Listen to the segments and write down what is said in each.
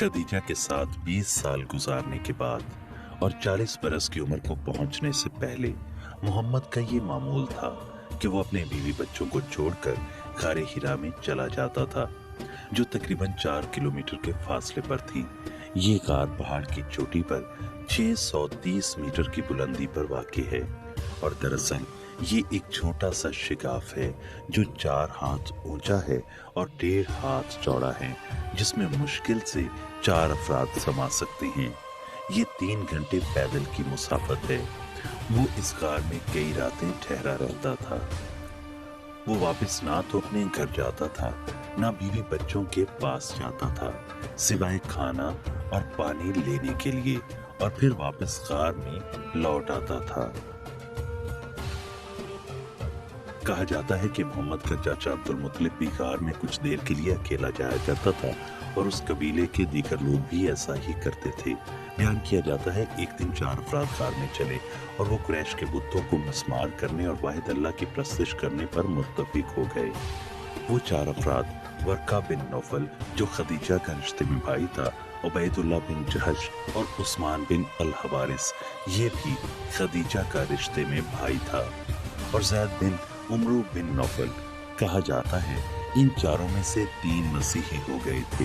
خدیجہ کے ساتھ 20 سال گزارنے کے بعد اور 40 برس کی عمر کو پہنچنے سے پہلے محمد کا یہ معمول تھا کہ وہ اپنے بیوی بچوں کو چھوڑ کر غار حرا میں چلا جاتا تھا، جو تقریباً 4 کلومیٹر کے فاصلے پر تھی۔ یہ غار پہاڑ کی چوٹی پر 630 میٹر کی بلندی پر واقع ہے، اور دراصل یہ ایک چھوٹا سا شگاف ہے جو 4 ہاتھ اونچا ہے اور 1.5 ہاتھ چوڑا ہے، جس میں مشکل سے 4 افراد سما سکتے ہیں۔ یہ 3 گھنٹے پیدل کی مسافت ہے۔ وہ اس غار میں کئی راتیں ٹھہرا رہتا تھا۔ وہ واپس نہ تو اپنے گھر جاتا تھا، نہ بیوی بچوں کے پاس جاتا تھا، سوائے کھانا اور پانی لینے کے لیے، اور پھر واپس غار میں لوٹ آتا تھا۔ کہا جاتا ہے کہ محمد کا چاچا عبد المطلب بھی غار میں کچھ دیر کے لیے اکیلا جایا کرتا تھا، اور اس قبیلے کے دیگر لوگ بھی ایسا ہی کرتے تھے۔ بیان کیا جاتا ہے ایک دن 4 افراد غار میں چلے، اور وہ قریش کے بتوں کو مسمار کرنے اور واحد اللہ کی پرستش کرنے پر متفق ہو گئے۔ وہ 4 افراد ورقہ بن نوفل جو خدیجہ کا رشتے میں بھائی تھا، عبید اللہ بن جہش اور عثمان بن الحوارث، یہ بھی خدیجہ کا رشتے میں بھائی تھا، اور زید بن عمرو بن نوفل۔ کہا جاتا ہے ان چاروں میں سے 3 مسیحی ہو گئے تھے،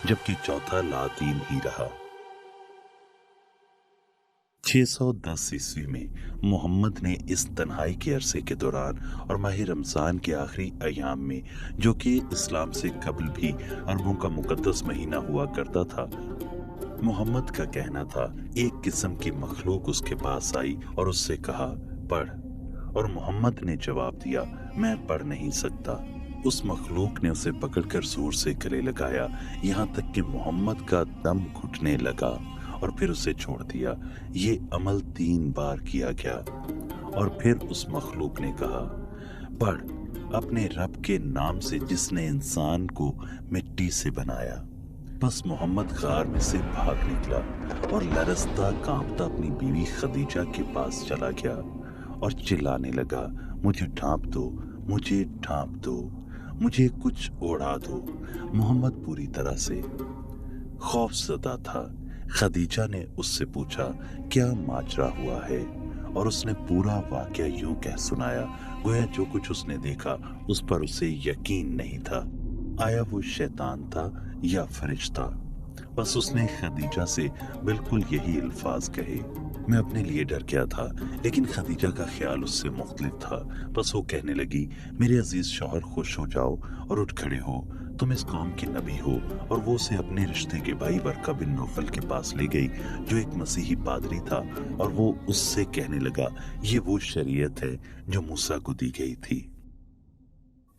جبکہ چوتھا لا دین ہی رہا۔ 610 عیسوی میں محمد نے اس تنہائی کے عرصے کے دوران اور ماہ رمضان کے آخری ایام میں، جو کہ اسلام سے قبل بھی عربوں کا مقدس مہینہ ہوا کرتا تھا، محمد کا کہنا تھا، ایک قسم کی مخلوق اس کے پاس آئی اور اس سے کہا، پڑھ، اور محمد نے جواب دیا، میں پڑھ نہیں سکتا۔ اس مخلوق نے اسے پکڑ کر زور سے گلے لگایا، یہاں تک کہ محمد کا دم گھٹنے لگا، اور پھر اسے چھوڑ دیا۔ یہ عمل 3 بار کیا گیا، اور پھر اس مخلوق نے کہا، پڑھ، اپنے رب کے نام سے جس نے انسان کو مٹی سے بنایا۔ بس محمد غار میں سے بھاگ نکلا اور لرزتا کانپتا اپنی بیوی خدیجہ کے پاس چلا گیا اور چلانے لگا، مجھے ڈھانپ دو، مجھے ڈھانپ دو، مجھے کچھ اوڑھا دو۔ محمد پوری طرح سے خوف زدہ تھا۔ خدیجہ نے اس سے پوچھا، کیا ماجرا ہوا ہے؟ اور اس نے پورا واقعہ یوں کہہ سنایا، گویا جو کچھ اس نے دیکھا اس پر اسے یقین نہیں تھا۔ آیا وہ شیطان تھا یا فرشتہ؟ بس اس نے خدیجہ سے بالکل یہی الفاظ کہے، میں اپنے لیے ڈر گیا تھا، لیکن خدیجہ کا خیال اس سے مختلف تھا۔ بس وہ کہنے لگی، میرے عزیز شوہر، خوش ہو جاؤ اور اٹھ کھڑے ہو، تم اس قوم کے نبی ہو۔ اور وہ اسے اپنے رشتے کے بھائی ورقہ بن نوفل کے پاس لے گئی، جو ایک مسیحی پادری تھا، اور وہ اس سے کہنے لگا، یہ وہ شریعت ہے جو موسیٰ کو دی گئی تھی۔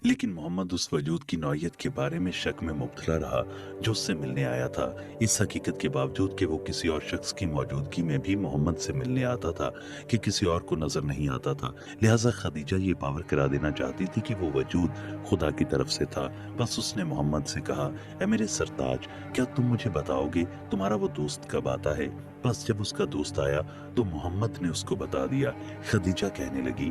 لیکن محمد اس وجود کی نوعیت کے بارے میں شک میں مبتلا رہا جو اس سے ملنے آیا تھا، اس حقیقت کے باوجود کہ وہ کسی اور شخص کی موجودگی میں بھی محمد سے ملنے آتا تھا کہ کسی اور کو نظر نہیں آتا تھا۔ لہٰذا خدیجہ یہ باور کرا دینا چاہتی تھی کہ وہ وجود خدا کی طرف سے تھا۔ بس اس نے محمد سے کہا، اے میرے سرتاج، کیا تم مجھے بتاؤ گے تمہارا وہ دوست کب آتا ہے؟ بس جب اس کا دوست آیا تو محمد نے اس کو بتا دیا۔ خدیجہ کہنے لگی،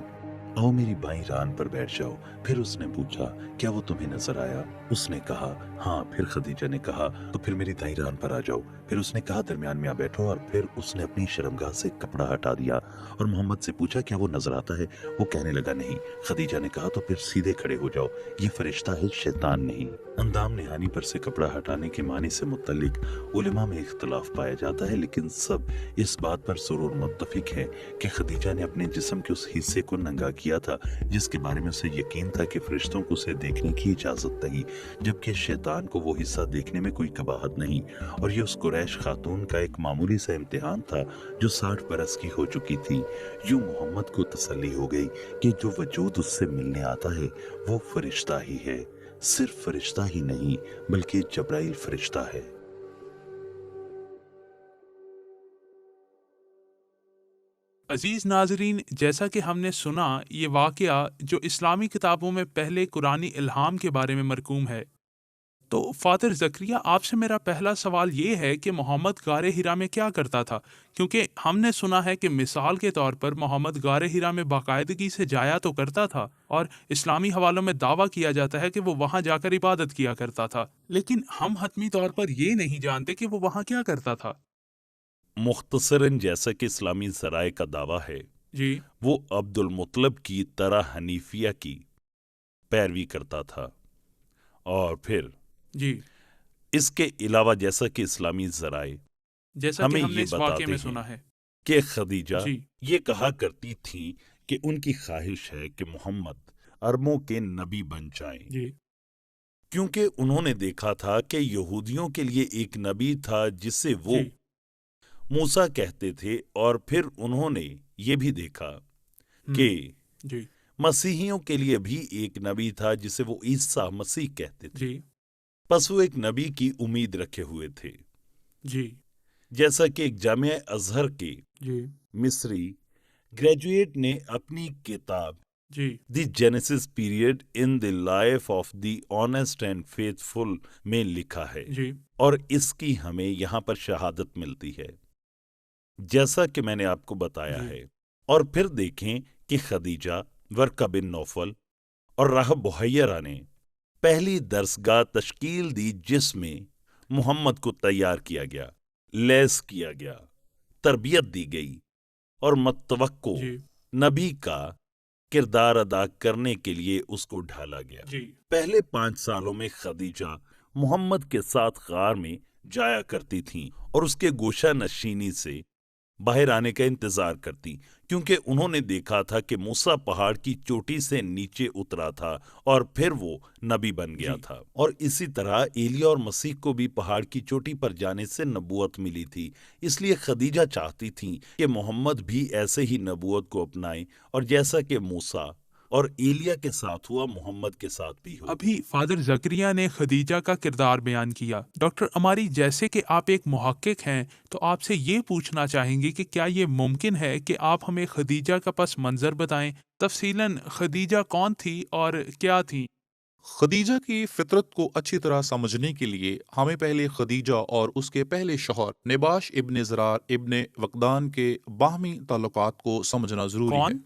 آؤ میری بائیں ران پر بیٹھ جاؤ۔ پھر اس نے پوچھا، کیا وہ تمہیں نظر آیا؟ اس نے کہا، ہاں۔ پھر خدیجہ نے کہا، تو پھر میری دائیں ران پر آ جاؤ۔ پھر اس نے کہا، درمیان میں آ بیٹھو، اور پھر اس نے اپنی شرمگاہ سے کپڑا ہٹا دیا اور محمد سے پوچھا، کیا وہ نظر آتا ہے؟ وہ کہنے لگا، نہیں۔ خدیجہ نے کہا، تو پھر سیدھے کھڑے ہو جاؤ، یہ فرشتہ ہے، شیطان نہیں۔ اندام نہانی پر سے کپڑا ہٹانے کے معنی سے متعلق علماء میں اختلاف پایا جاتا ہے، لیکن سب اس بات پر ضرور متفق ہیں کہ خدیجہ نے اپنے جسم کے اس حصے کو ننگا کیا تھا جس کے بارے میں اسے یقین تھا کہ فرشتوں کو اسے دیکھنے کی اجازت نہیں، جبکہ شیطان کو وہ حصہ دیکھنے میں کوئی قباحت نہیں، اور یہ اس قریش خاتون کا ایک معمولی سا امتحان تھا جو 60 برس کی ہو چکی تھی۔ یوں محمد کو تسلی ہو گئی کہ جو وجود اس سے ملنے آتا ہے وہ فرشتہ ہی ہے، صرف فرشتہ ہی نہیں بلکہ جبرائیل فرشتہ ہے۔ عزیز ناظرین، جیسا کہ ہم نے سنا، یہ واقعہ جو اسلامی کتابوں میں پہلے قرآنی الہام کے بارے میں مرقوم ہے، تو فادر زکریا، آپ سے میرا پہلا سوال یہ ہے کہ محمد غار ہرا میں کیا کرتا تھا؟ کیونکہ ہم نے سنا ہے کہ مثال کے طور پر محمد غار ہرا میں باقاعدگی سے جایا تو کرتا تھا، اور اسلامی حوالوں میں دعویٰ کیا جاتا ہے کہ وہ وہاں جا کر عبادت کیا کرتا تھا، لیکن ہم حتمی طور پر یہ نہیں جانتے کہ وہ وہاں کیا کرتا تھا۔ مختصراً جیسا کہ اسلامی ذرائع کا دعویٰ ہے، جی وہ عبد المطلب کی طرح حنیفیہ کی پیروی کرتا تھا، اور پھر جی اس کے علاوہ جیسا کہ اسلامی ذرائع جیسا کہ ہمیں ہم نے یہ اس واقعے بتاتے میں ہیں سنا ہے۔ کہ خدیجہ جی یہ کہا کرتی تھی کہ ان کی خواہش ہے کہ محمد عربوں کے نبی بن جائیں، جی کیونکہ انہوں نے دیکھا تھا کہ یہودیوں کے لیے ایک نبی تھا جسے وہ جی موسیٰ کہتے تھے، اور پھر انہوں نے یہ بھی دیکھا کہ جی مسیحیوں کے لیے بھی ایک نبی تھا جسے وہ عیسیٰ مسیح کہتے تھے، جی پس وہ ایک نبی کی امید رکھے ہوئے تھے، جی جیسا کہ ایک جامعہ ازہر کے جی مصری گریجویٹ نے اپنی کتاب جی the genesis period in the life of the honest and faithful میں لکھا ہے، جی اور اس کی ہمیں یہاں پر شہادت ملتی ہے جیسا کہ میں نے آپ کو بتایا جی ہے۔ اور پھر دیکھیں کہ خدیجہ، ورقہ بن نوفل اور راہب بحیرہ نے پہلی درسگاہ تشکیل دی جس میں محمد کو تیار کیا گیا، لیس کیا گیا، تربیت دی گئی اور متوقع جی نبی کا کردار ادا کرنے کے لیے اس کو ڈھالا گیا۔ جی پہلے 5 سالوں میں خدیجہ محمد کے ساتھ غار میں جایا کرتی تھیں اور اس کے گوشہ نشینی سے باہر آنے کا انتظار کرتی، کیونکہ انہوں نے دیکھا تھا کہ موسیٰ پہاڑ کی چوٹی سے نیچے اترا تھا اور پھر وہ نبی بن گیا جی تھا، اور اسی طرح ایلیا اور مسیح کو بھی پہاڑ کی چوٹی پر جانے سے نبوت ملی تھی، اس لیے خدیجہ چاہتی تھیں کہ محمد بھی ایسے ہی نبوت کو اپنائیں، اور جیسا کہ موسیٰ اور ایلیا کے ساتھ ہوا محمد کے ساتھ بھی ہو۔ ابھی فادر زکریا نے خدیجہ کا کردار بیان کیا۔ ڈاکٹر اماری، جیسے کہ آپ ایک محقق ہیں تو آپ سے یہ پوچھنا چاہیں گے کہ کیا یہ ممکن ہے کہ آپ ہمیں خدیجہ کا پس منظر بتائیں؟ تفصیلاً خدیجہ کون تھی اور کیا تھی؟ خدیجہ کی فطرت کو اچھی طرح سمجھنے کے لیے ہمیں پہلے خدیجہ اور اس کے پہلے شوہر نباش ابن زرار ابن وقدان کے باہمی تعلقات کو سمجھنا ضروری ہے۔ کون؟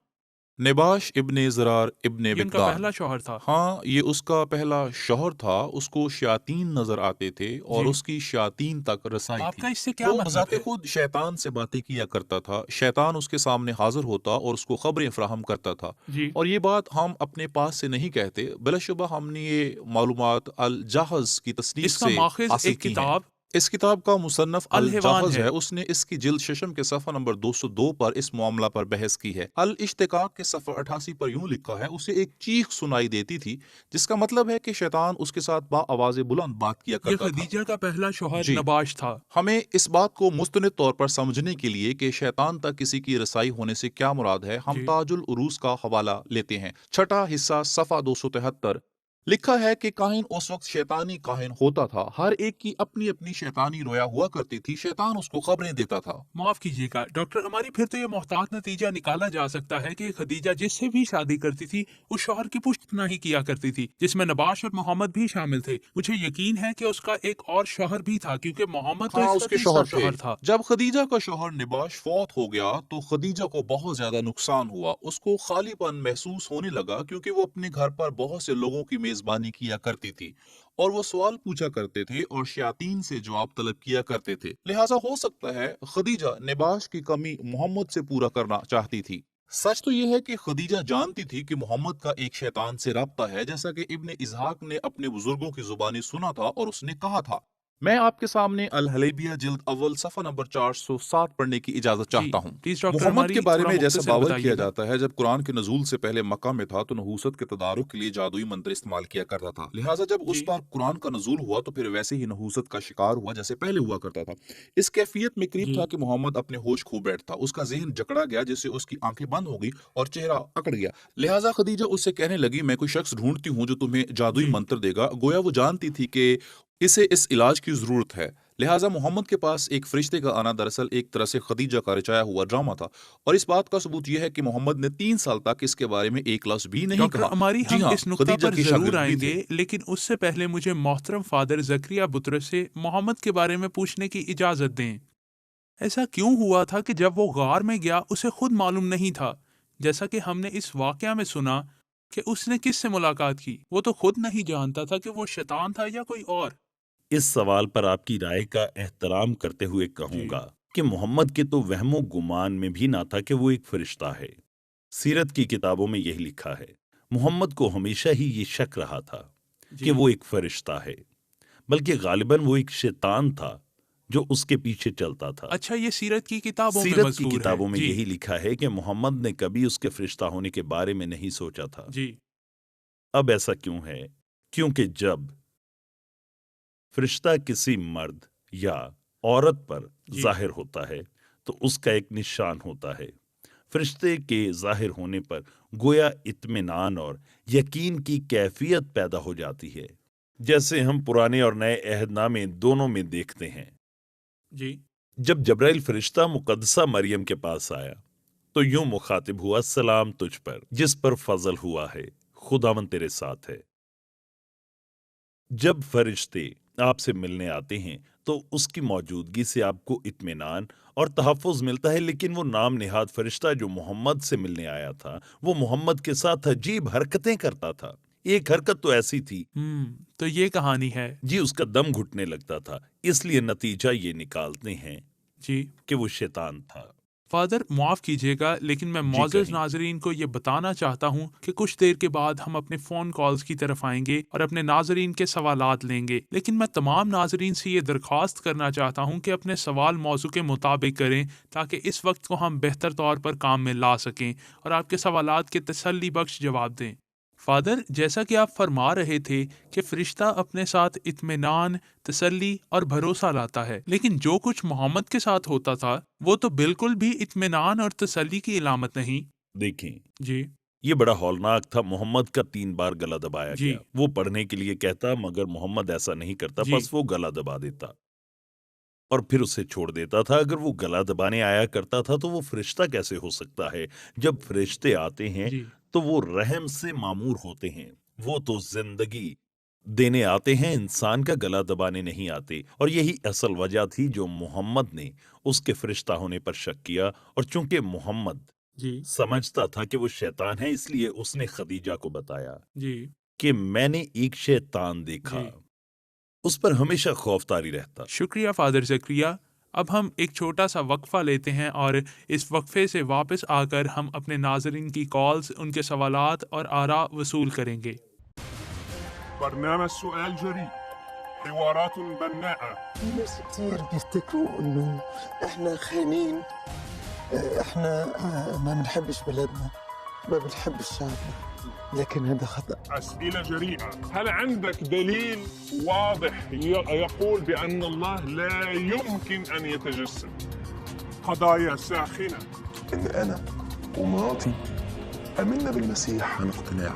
نباش ابن زرار ابن یہ ان کا وقدان، پہلا شوہر تھا؟ ہاں یہ اس کا پہلا شوہر تھا، اس کو شیاطین نظر آتے تھے اور جی اس کی شیاطین تک رسائی آپ تھی۔ کا اس سے کیا وہ مطلب بذات ہے؟ خود شیطان سے باتیں کیا کرتا تھا، شیطان اس کے سامنے حاضر ہوتا اور اس کو خبریں فراہم کرتا تھا، جی اور یہ بات ہم اپنے پاس سے نہیں کہتے، بلا شبہ ہم نے یہ معلومات الجاحظ کی تصنیف اس کا سے ماخذ حاصل ایک کی ہیں۔ کتاب اس کتاب کا مصنف الحیوان الجاحظ ہے۔ ہے، اس نے اس کی جلد ششم کے صفحہ نمبر 202 پر اس معاملہ پر بحث کی ہے۔ الاشتقاق کے صفحہ 88 پر یوں لکھا ہے، اسے ایک چیخ سنائی دیتی تھی جس کا مطلب ہے کہ شیطان اس کے ساتھ با آواز بلند بات کیا یہ کرتا تھا۔ خدیجہ کا پہلا شوہر جی، نباش تھا۔ ہمیں اس بات کو مستند طور پر سمجھنے کے لیے کہ شیطان تک کسی کی رسائی ہونے سے کیا مراد ہے، ہم جی تاج العروض کا حوالہ لیتے ہیں۔ چھٹا حصہ صفحہ 273 لکھا ہے کہ کاہن اس وقت شیطانی کاہن ہوتا تھا، ہر ایک کی اپنی اپنی شیطانی رویا ہوا کرتی تھی، شیطان اس کو خبریں دیتا تھا۔ معاف کیجیے گا ڈاکٹر ہماری، پھر تو یہ محتاط نتیجہ نکالا جا سکتا ہے کہ خدیجہ جس سے بھی شادی کرتی تھی اس شوہر کی پشت نہ ہی کیا کرتی تھی، جس میں نباش اور محمد بھی شامل تھے۔ مجھے یقین ہے کہ اس کا ایک اور شوہر بھی تھا، کیونکہ محمد تو ہاں اس اس کا کے تیسرا شوہر شوہر تھے۔ تھا۔ جب خدیجہ کا شوہر نباش فوت ہو گیا تو خدیجہ کو بہت زیادہ نقصان ہوا، اس کو خالی پن محسوس ہونے لگا، کیونکہ وہ اپنے گھر پر بہت سے لوگوں کی میزبانی کیا کرتی تھی اور وہ سوال پوچھا کرتے تھے اور شیاطین سے جواب طلب کیا کرتے تھے، لہٰذا ہو سکتا ہے خدیجہ نباش کی کمی محمد سے پورا کرنا چاہتی تھی۔ سچ تو یہ ہے کہ خدیجہ جانتی تھی کہ محمد کا ایک شیطان سے رابطہ ہے، جیسا کہ ابن اسحاق نے اپنے بزرگوں کی زبانی سنا تھا اور اس نے کہا تھا۔ میں آپ کے سامنے الحلیبیہ جلد اول صفحہ نمبر 407 پڑھنے کی اجازت جی چاہتا ہوں۔ پلیز ڈاکٹر محمد ہماری کے بارے تھوڑا میں جیسا مختصر باور کیا بتائیے گا۔ جاتا ہے، جب قرآن کے نزول سے پہلے مکہ میں تھا تو نحوست کے تدارک کے لیے جادوئی منتر استعمال کیا کرتا تھا، لہٰذا جب اس جی پر قرآن کا نزول ہوا تو پھر ویسے ہی نحوست کا شکار ہوا جیسے پہلے ہوا کرتا تھا۔ اس کیفیت میں قریب جی تھا کہ محمد اپنے ہوش کھو بیٹھتا، اس کا ذہن جکڑا گیا جس سے اس کی آنکھیں بند ہو گئی اور چہرہ اکڑ گیا، لہٰذا خدیجہ اس سے کہنے لگی، میں کوئی شخص ڈھونڈتی ہوں جو تمہیں جادوئی جی منتر دے گا۔ گویا وہ جانتی تھی کہ اسے اس علاج کی ضرورت ہے، لہٰذا محمد کے پاس ایک فرشتے کا آنا دراصل ایک طرح سے خدیجہ کا رچایا ہوا ڈرامہ تھا، اور اس بات کا ثبوت یہ ہے کہ محمد نے 3 سال تک اس کے بارے میں ایک لفظ بھی نہیں ڈاکٹر کہا۔ عماری، جی ہم ہاں، اس نقطہ خدیجہ پر کے ضرور شاگرد بھی آئیں تھے۔ گے، لیکن اس سے پہلے مجھے محترم فادر زکریا بطرس سے محمد کے بارے میں پوچھنے کی اجازت دیں۔ ایسا کیوں ہوا تھا کہ جب وہ غار میں گیا اسے خود معلوم نہیں تھا، جیسا کہ ہم نے اس واقعہ میں سنا کہ اس نے کس سے ملاقات کی؟ وہ تو خود نہیں جانتا تھا کہ وہ شیطان تھا یا کوئی اور۔ اس سوال پر آپ کی رائے کا احترام کرتے ہوئے کہوں گا کہ محمد کے تو وہم و گمان میں بھی نہ تھا کہ وہ ایک فرشتہ ہے۔ سیرت کی کتابوں میں یہی لکھا ہے، محمد کو ہمیشہ ہی یہ شک رہا تھا کہ وہ ایک فرشتہ ہے، بلکہ غالباً وہ ایک شیطان تھا جو اس کے پیچھے چلتا تھا۔ اچھا، یہ سیرت کی کتابوں میں سیرت کی مذکور ہے۔ کتابوں میں جی یہی لکھا ہے کہ محمد نے کبھی اس کے فرشتہ ہونے کے بارے میں نہیں سوچا تھا۔ جی اب ایسا کیوں ہے؟ کیونکہ جب فرشتہ کسی مرد یا عورت پر ظاہر ہوتا ہے تو اس کا ایک نشان ہوتا ہے۔ فرشتے کے ظاہر ہونے پر گویا اطمینان اور یقین کی کیفیت پیدا ہو جاتی ہے، جیسے ہم پرانے اور نئے عہد نامے دونوں میں دیکھتے ہیں۔ جی جب جبرائیل فرشتہ مقدسہ مریم کے پاس آیا تو یوں مخاطب ہوا، سلام تجھ پر جس پر فضل ہوا ہے، خداوند تیرے ساتھ ہے۔ جب فرشتے آپ سے ملنے آتے ہیں تو اس کی موجودگی سے آپ کو اطمینان اور تحفظ ملتا ہے، لیکن وہ نام نہاد فرشتہ جو محمد سے ملنے آیا تھا وہ محمد کے ساتھ عجیب حرکتیں کرتا تھا۔ ایک حرکت تو ایسی تھی تو یہ کہانی ہے۔ جی اس کا دم گھٹنے لگتا تھا، اس لیے نتیجہ یہ نکالتے ہیں جی کہ وہ شیطان تھا۔ فادر معاف کیجیے گا، لیکن میں معزز کہیں۔ ناظرین کو یہ بتانا چاہتا ہوں کہ کچھ دیر کے بعد ہم اپنے فون کالز کی طرف آئیں گے اور اپنے ناظرین کے سوالات لیں گے، لیکن میں تمام ناظرین سے یہ درخواست کرنا چاہتا ہوں کہ اپنے سوال موضوع کے مطابق کریں تاکہ اس وقت کو ہم بہتر طور پر کام میں لا سکیں اور آپ کے سوالات کے تسلی بخش جواب دیں۔ فادر، جیسا کہ آپ فرما رہے تھے کہ فرشتہ اپنے ساتھ اطمینان، تسلی اور بھروسہ لاتا ہے، لیکن جو کچھ محمد کے ساتھ ہوتا تھا وہ تو بالکل بھی اطمینان اور تسلی کی علامت نہیں۔ دیکھیں، جی یہ بڑا ہولناک تھا۔ محمد کا 3 بار گلا دبایا جی گیا۔ وہ پڑھنے کے لیے کہتا مگر محمد ایسا نہیں کرتا، جی بس وہ گلا دبا دیتا اور پھر اسے چھوڑ دیتا تھا۔ اگر وہ گلا دبانے آیا کرتا تھا تو وہ فرشتہ کیسے ہو سکتا ہے؟ جب فرشتے آتے ہیں جی تو وہ رحم سے معمور ہوتے ہیں، وہ تو زندگی دینے آتے ہیں، انسان کا گلا دبانے نہیں آتے۔ اور یہی اصل وجہ تھی جو محمد نے اس کے فرشتہ ہونے پر شک کیا، اور چونکہ محمد جی سمجھتا تھا کہ وہ شیطان ہے، اس لیے اس نے خدیجہ کو بتایا جی کہ میں نے ایک شیطان دیکھا۔ جی اس پر ہمیشہ خوف طاری رہتا۔ شکریہ فادر زکریا۔ اب ہم ایک چھوٹا سا وقفہ لیتے ہیں اور اس وقفے سے واپس آ کر ہم اپنے ناظرین کی کالز، ان کے سوالات اور آراء وصول کریں گے۔ برنامج سؤال جريء، حوارات بناءة. ناس كتير بيفتكروا انه احنا خاينين، احنا ما بنحبش بلدنا، ما بنحبش شعبنا، لكن هذا خطأ. أسئلة جريئة. هل عندك دليل واضح يقول بأن الله لا يمكن أن يتجسد؟ قضايا ساخنة. إن أنا ومراتي آمنا بالمسيح عن اقتناع،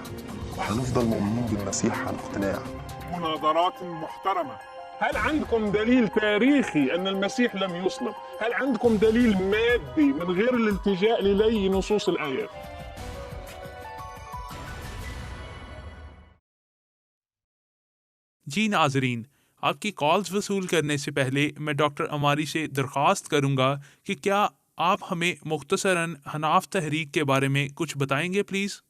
وهنفضل مؤمنين بالمسيح عن اقتناع. مناظرات محترمة. هل عندكم دليل تاريخي أن المسيح لم يصلب؟ هل عندكم دليل مادي من غير الالتجاء للي نصوص الآيات؟ جی ناظرین، آپ کی کالز وصول کرنے سے پہلے میں ڈاکٹر عماری سے درخواست کروں گا کہ کیا آپ ہمیں مختصراً حناف تحریک کے بارے میں کچھ بتائیں گے پلیز؟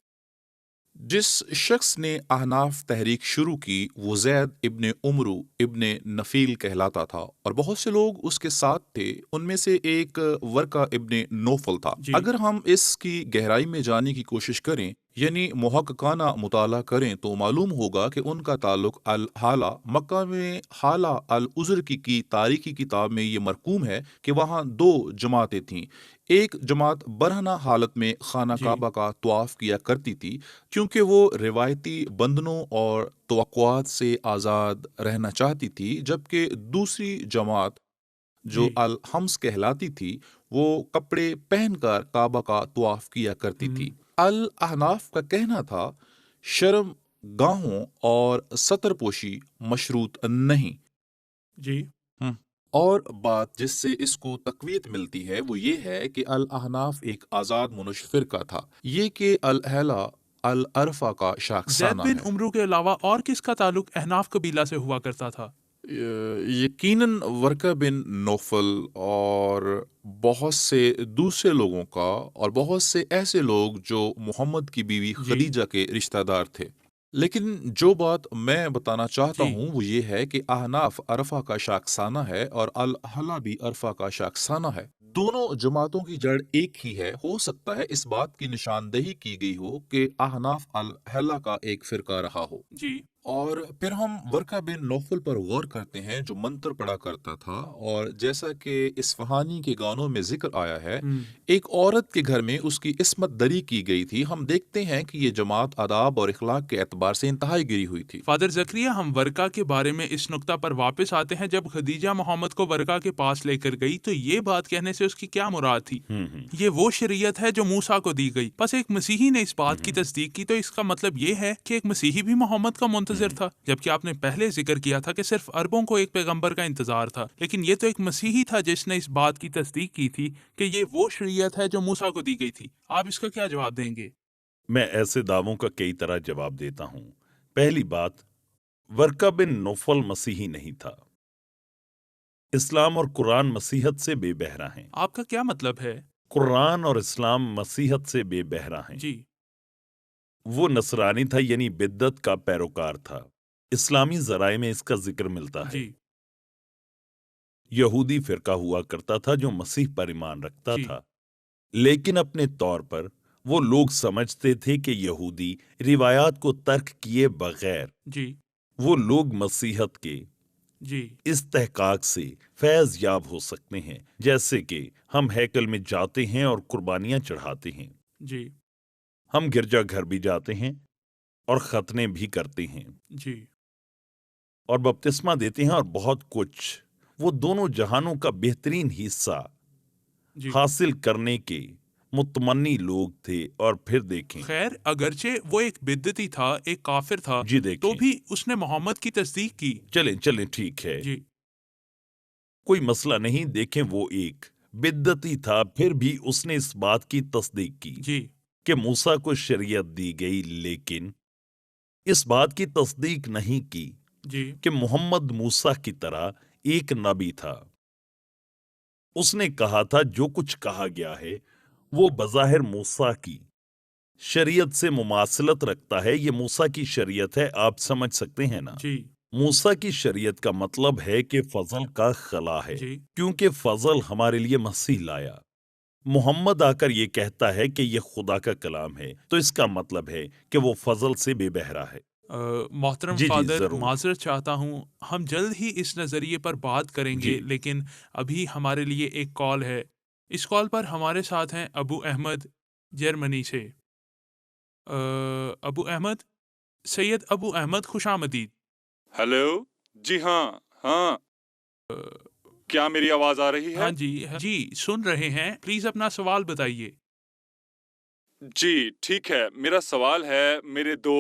جس شخص نے احناف تحریک شروع کی وہ زید ابن عمرو ابن نفیل کہلاتا تھا، اور بہت سے لوگ اس کے ساتھ تھے۔ ان میں سے ایک ورقہ ابن نوفل تھا۔ جی اگر ہم اس کی گہرائی میں جانے کی کوشش کریں، یعنی محققانہ مطالعہ کریں، تو معلوم ہوگا کہ ان کا تعلق الحالہ مکہ میں حالہ العذر کی تاریخی کتاب میں یہ مرقوم ہے کہ وہاں 2 جماعتیں تھیں۔ ایک جماعت برہنہ حالت میں خانہ کعبہ کا طواف کیا کرتی تھی کیونکہ وہ روایتی بندھنوں اور توقعات سے آزاد رہنا چاہتی تھی، جبکہ دوسری جماعت جو الحمس کہلاتی تھی وہ کپڑے پہن کر کعبہ کا طواف کیا کرتی تھی۔ الاحناف کا کہنا تھا شرم گاہوں اور ستر پوشی مشروط نہیں۔ جی اور بات جس سے اس کو تقویت ملتی ہے وہ یہ ہے کہ الاحناف ایک آزاد منش فرقہ تھا، یہ کہ الحلا العرفہ کا زید شاخسانہ بن ہے۔ عمرو کے علاوہ اور کس کا تعلق احناف قبیلہ سے ہوا کرتا تھا؟ یقیناً ورقہ بن نوفل اور بہت سے دوسرے لوگوں کا، اور بہت سے ایسے لوگ جو محمد کی بیوی خدیجہ کے رشتہ دار تھے۔ لیکن جو بات میں بتانا چاہتا جی ہوں وہ یہ ہے کہ احناف عرفہ کا شاخسانہ ہے اور الحلا بھی عرفہ کا شاخسانہ ہے۔ دونوں جماعتوں کی جڑ ایک ہی ہے۔ ہو سکتا ہے اس بات کی نشاندہی کی گئی ہو کہ احناف الحلا کا ایک فرقہ رہا ہو۔ جی اور پھر ہم ورقہ بن نوفل پر غور کرتے ہیں جو منتر پڑھا کرتا تھا، اور جیسا کہ اصفہانی کے گانوں میں ذکر آیا ہے، ایک عورت کے گھر میں اس کی عصمت دری کی گئی تھی۔ ہم دیکھتے ہیں کہ یہ جماعت آداب اور اخلاق کے اعتبار سے انتہائی گری ہوئی تھی۔ فادر زکریا، ہم ورقہ کے بارے میں اس نقطہ پر واپس آتے ہیں۔ جب خدیجہ محمد کو ورقہ کے پاس لے کر گئی تو یہ بات کہنے سے اس کی کیا مراد تھی؟ یہ وہ شریعت ہے جو موسیٰ کو دی گئی۔ بس ایک مسیحی نے اس بات کی تصدیق کی تو اس کا مطلب یہ ہے کہ ایک مسیحی بھی محمد کا منتظر تھا، جبکہ آپ نے پہلے ذکر کیا تھا کہ صرف عربوں کو ایک پیغمبر کا انتظار تھا، لیکن یہ تو ایک مسیحی تھا جس نے اس بات کی تصدیق کی تھی کہ یہ وہ شریعت ہے جو موسیٰ کو دی گئی تھی۔ آپ اس کا کیا جواب دیں گے؟ میں ایسے دعووں کا کئی طرح جواب دیتا ہوں۔ پہلی بات، ورقہ بن نوفل مسیحی نہیں تھا۔ اسلام اور قرآن مسیحت سے بے بہرا ہیں۔ آپ کا کیا مطلب ہے؟ قرآن اور اسلام مسیحت سے بے بہرا ہیں۔ جی وہ نصرانی تھا، یعنی بدعت کا پیروکار تھا۔ اسلامی ذرائع میں اس کا ذکر ملتا ہے۔ جی یہودی فرقہ ہوا کرتا تھا جو مسیح پر ایمان رکھتا جی تھا، لیکن اپنے طور پر وہ لوگ سمجھتے تھے کہ یہودی روایات کو ترک کیے بغیر جی وہ لوگ مسیحت کے جی استحقاق سے فیض یاب ہو سکتے ہیں، جیسے کہ ہم ہیکل میں جاتے ہیں اور قربانیاں چڑھاتے ہیں، جی ہم گرجا گھر بھی جاتے ہیں اور ختنے بھی کرتے ہیں جی اور بپتسمہ دیتے ہیں اور بہت کچھ۔ وہ دونوں جہانوں کا بہترین حصہ جی حاصل کرنے کے متمنی لوگ تھے۔ اور پھر دیکھیں، خیر، اگرچہ وہ ایک بدعتی تھا، ایک کافر تھا، جی دیکھیں، تو بھی اس نے محمد کی تصدیق کی۔ چلیں ٹھیک ہے، جی کوئی مسئلہ نہیں۔ دیکھیں، وہ ایک بدعتی تھا، پھر بھی اس نے اس بات کی تصدیق کی جی کہ موسیٰ کو شریعت دی گئی، لیکن اس بات کی تصدیق نہیں کی جی کہ محمد موسیٰ کی طرح ایک نبی تھا۔ اس نے کہا تھا جو کچھ کہا گیا ہے وہ بظاہر موسیٰ کی شریعت سے مماثلت رکھتا ہے، یہ موسیٰ کی شریعت ہے، آپ سمجھ سکتے ہیں نا؟ جی موسیٰ کی شریعت کا مطلب ہے کہ فضل کا خلا ہے، جی کیونکہ فضل ہمارے لیے مسیح لایا۔ محمد آ کر یہ کہتا ہے کہ یہ خدا کا کلام ہے، تو اس کا مطلب ہے کہ وہ فضل سے بے بہرا ہے۔ محترم جی فادر، ضرور۔ معذرت چاہتا ہوں، ہم جلد ہی اس نظریے پر بات کریں گے، جی لیکن ابھی ہمارے لیے ایک کال ہے۔ اس کال پر ہمارے ساتھ ہیں ابو احمد جرمنی سے۔ ابو احمد، سید ابو احمد، خوش آمدید۔ ہیلو، جی ہاں، کیا میری آواز آ رہی ہے؟ ہاں جی سن رہے ہیں، پلیز اپنا سوال بتائیے۔ جی ٹھیک ہے، میرا سوال ہے، میرے دو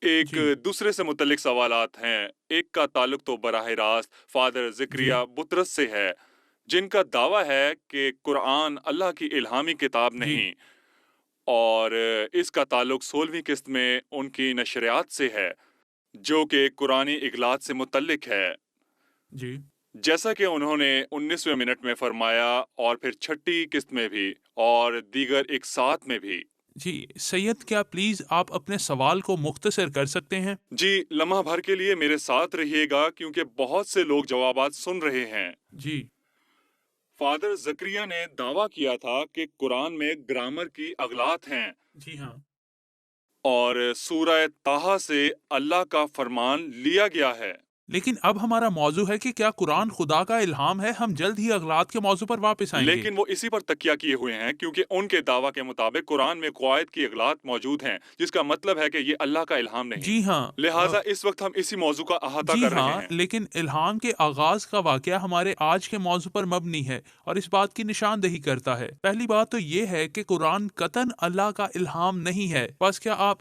ایک جی دوسرے سے متعلق سوالات ہیں۔ ایک کا تعلق تو براہ راست فادر زکریا بطرس سے ہے، جن کا دعویٰ ہے کہ قرآن اللہ کی الہامی کتاب نہیں، اور اس کا تعلق 16ویں قسط میں ان کی نشریات سے ہے جو کہ قرآنی اغلاط سے متعلق ہے، جی جیسا کہ انہوں نے 19ویں منٹ میں فرمایا، اور پھر 6ٹی قسط میں بھی، اور دیگر 61 میں بھی۔ جی سید، کیا پلیز آپ اپنے سوال کو مختصر کر سکتے ہیں؟ جی لمحہ بھر کے لیے میرے ساتھ رہیے گا، کیونکہ بہت سے لوگ جوابات سن رہے ہیں۔ جی فادر زکریا نے دعویٰ کیا تھا کہ قرآن میں گرامر کی اغلاط ہیں، جی ہاں اور سورہ طٰہٰ سے اللہ کا فرمان لیا گیا ہے۔ لیکن اب ہمارا موضوع ہے کہ کیا قرآن خدا کا الہام ہے۔ ہم جلد ہی اغلاط کے موضوع پر واپس آئیں گے۔ لیکن وہ اسی پر تکیہ کیے ہوئے ہیں، کیونکہ ان کے دعویٰ کے مطابق قرآن میں قواعد کی اغلاط موجود ہیں، جس کا مطلب ہے کہ یہ اللہ کا الہام نہیں۔ جی ہاں، لہٰذا اس وقت ہم اسی موضوع کا احاطہ جی کر رہے ہاں، ہیں۔ لیکن الہام کے آغاز کا واقعہ ہمارے آج کے موضوع پر مبنی ہے اور اس بات کی نشاندہی کرتا ہے۔ پہلی بات تو یہ ہے کہ قرآن قطعاً اللہ کا الہام نہیں ہے۔ بس کیا آپ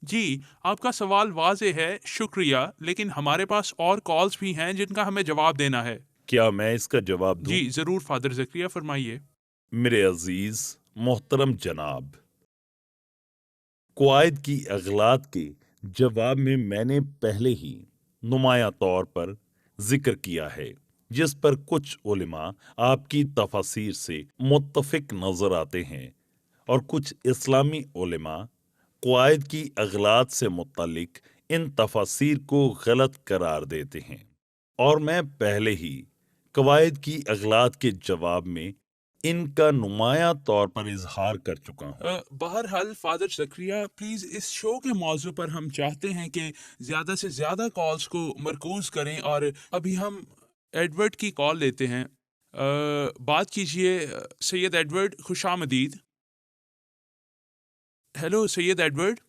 جی آپ کا سوال واضح ہے، شکریہ، لیکن ہمارے پاس اور کالز بھی ہیں جن کا ہمیں جواب دینا ہے۔ کیا میں اس کا جواب دوں؟ جی ضرور فادر زکریا، فرمائیے۔ میرے عزیز محترم جناب، قواعد کی اغلاط کے جواب میں میں نے پہلے ہی نمایاں طور پر ذکر کیا ہے، جس پر کچھ علماء آپ کی تفاسیر سے متفق نظر آتے ہیں اور کچھ اسلامی علماء قواعد کی اغلاط سے متعلق ان تفاسیر کو غلط قرار دیتے ہیں، اور میں پہلے ہی قواعد کی اغلاط کے جواب میں ان کا نمایاں طور پر اظہار کر چکا ہوں۔ بہرحال فادر زکریا، پلیز اس شو کے موضوع پر ہم چاہتے ہیں کہ زیادہ سے زیادہ کالز کو مرکوز کریں، اور ابھی ہم ایڈورڈ کی کال لیتے ہیں۔ بات کیجئے سید ایڈورڈ، خوش آمدید۔ ہیلو سید ایڈورڈ۔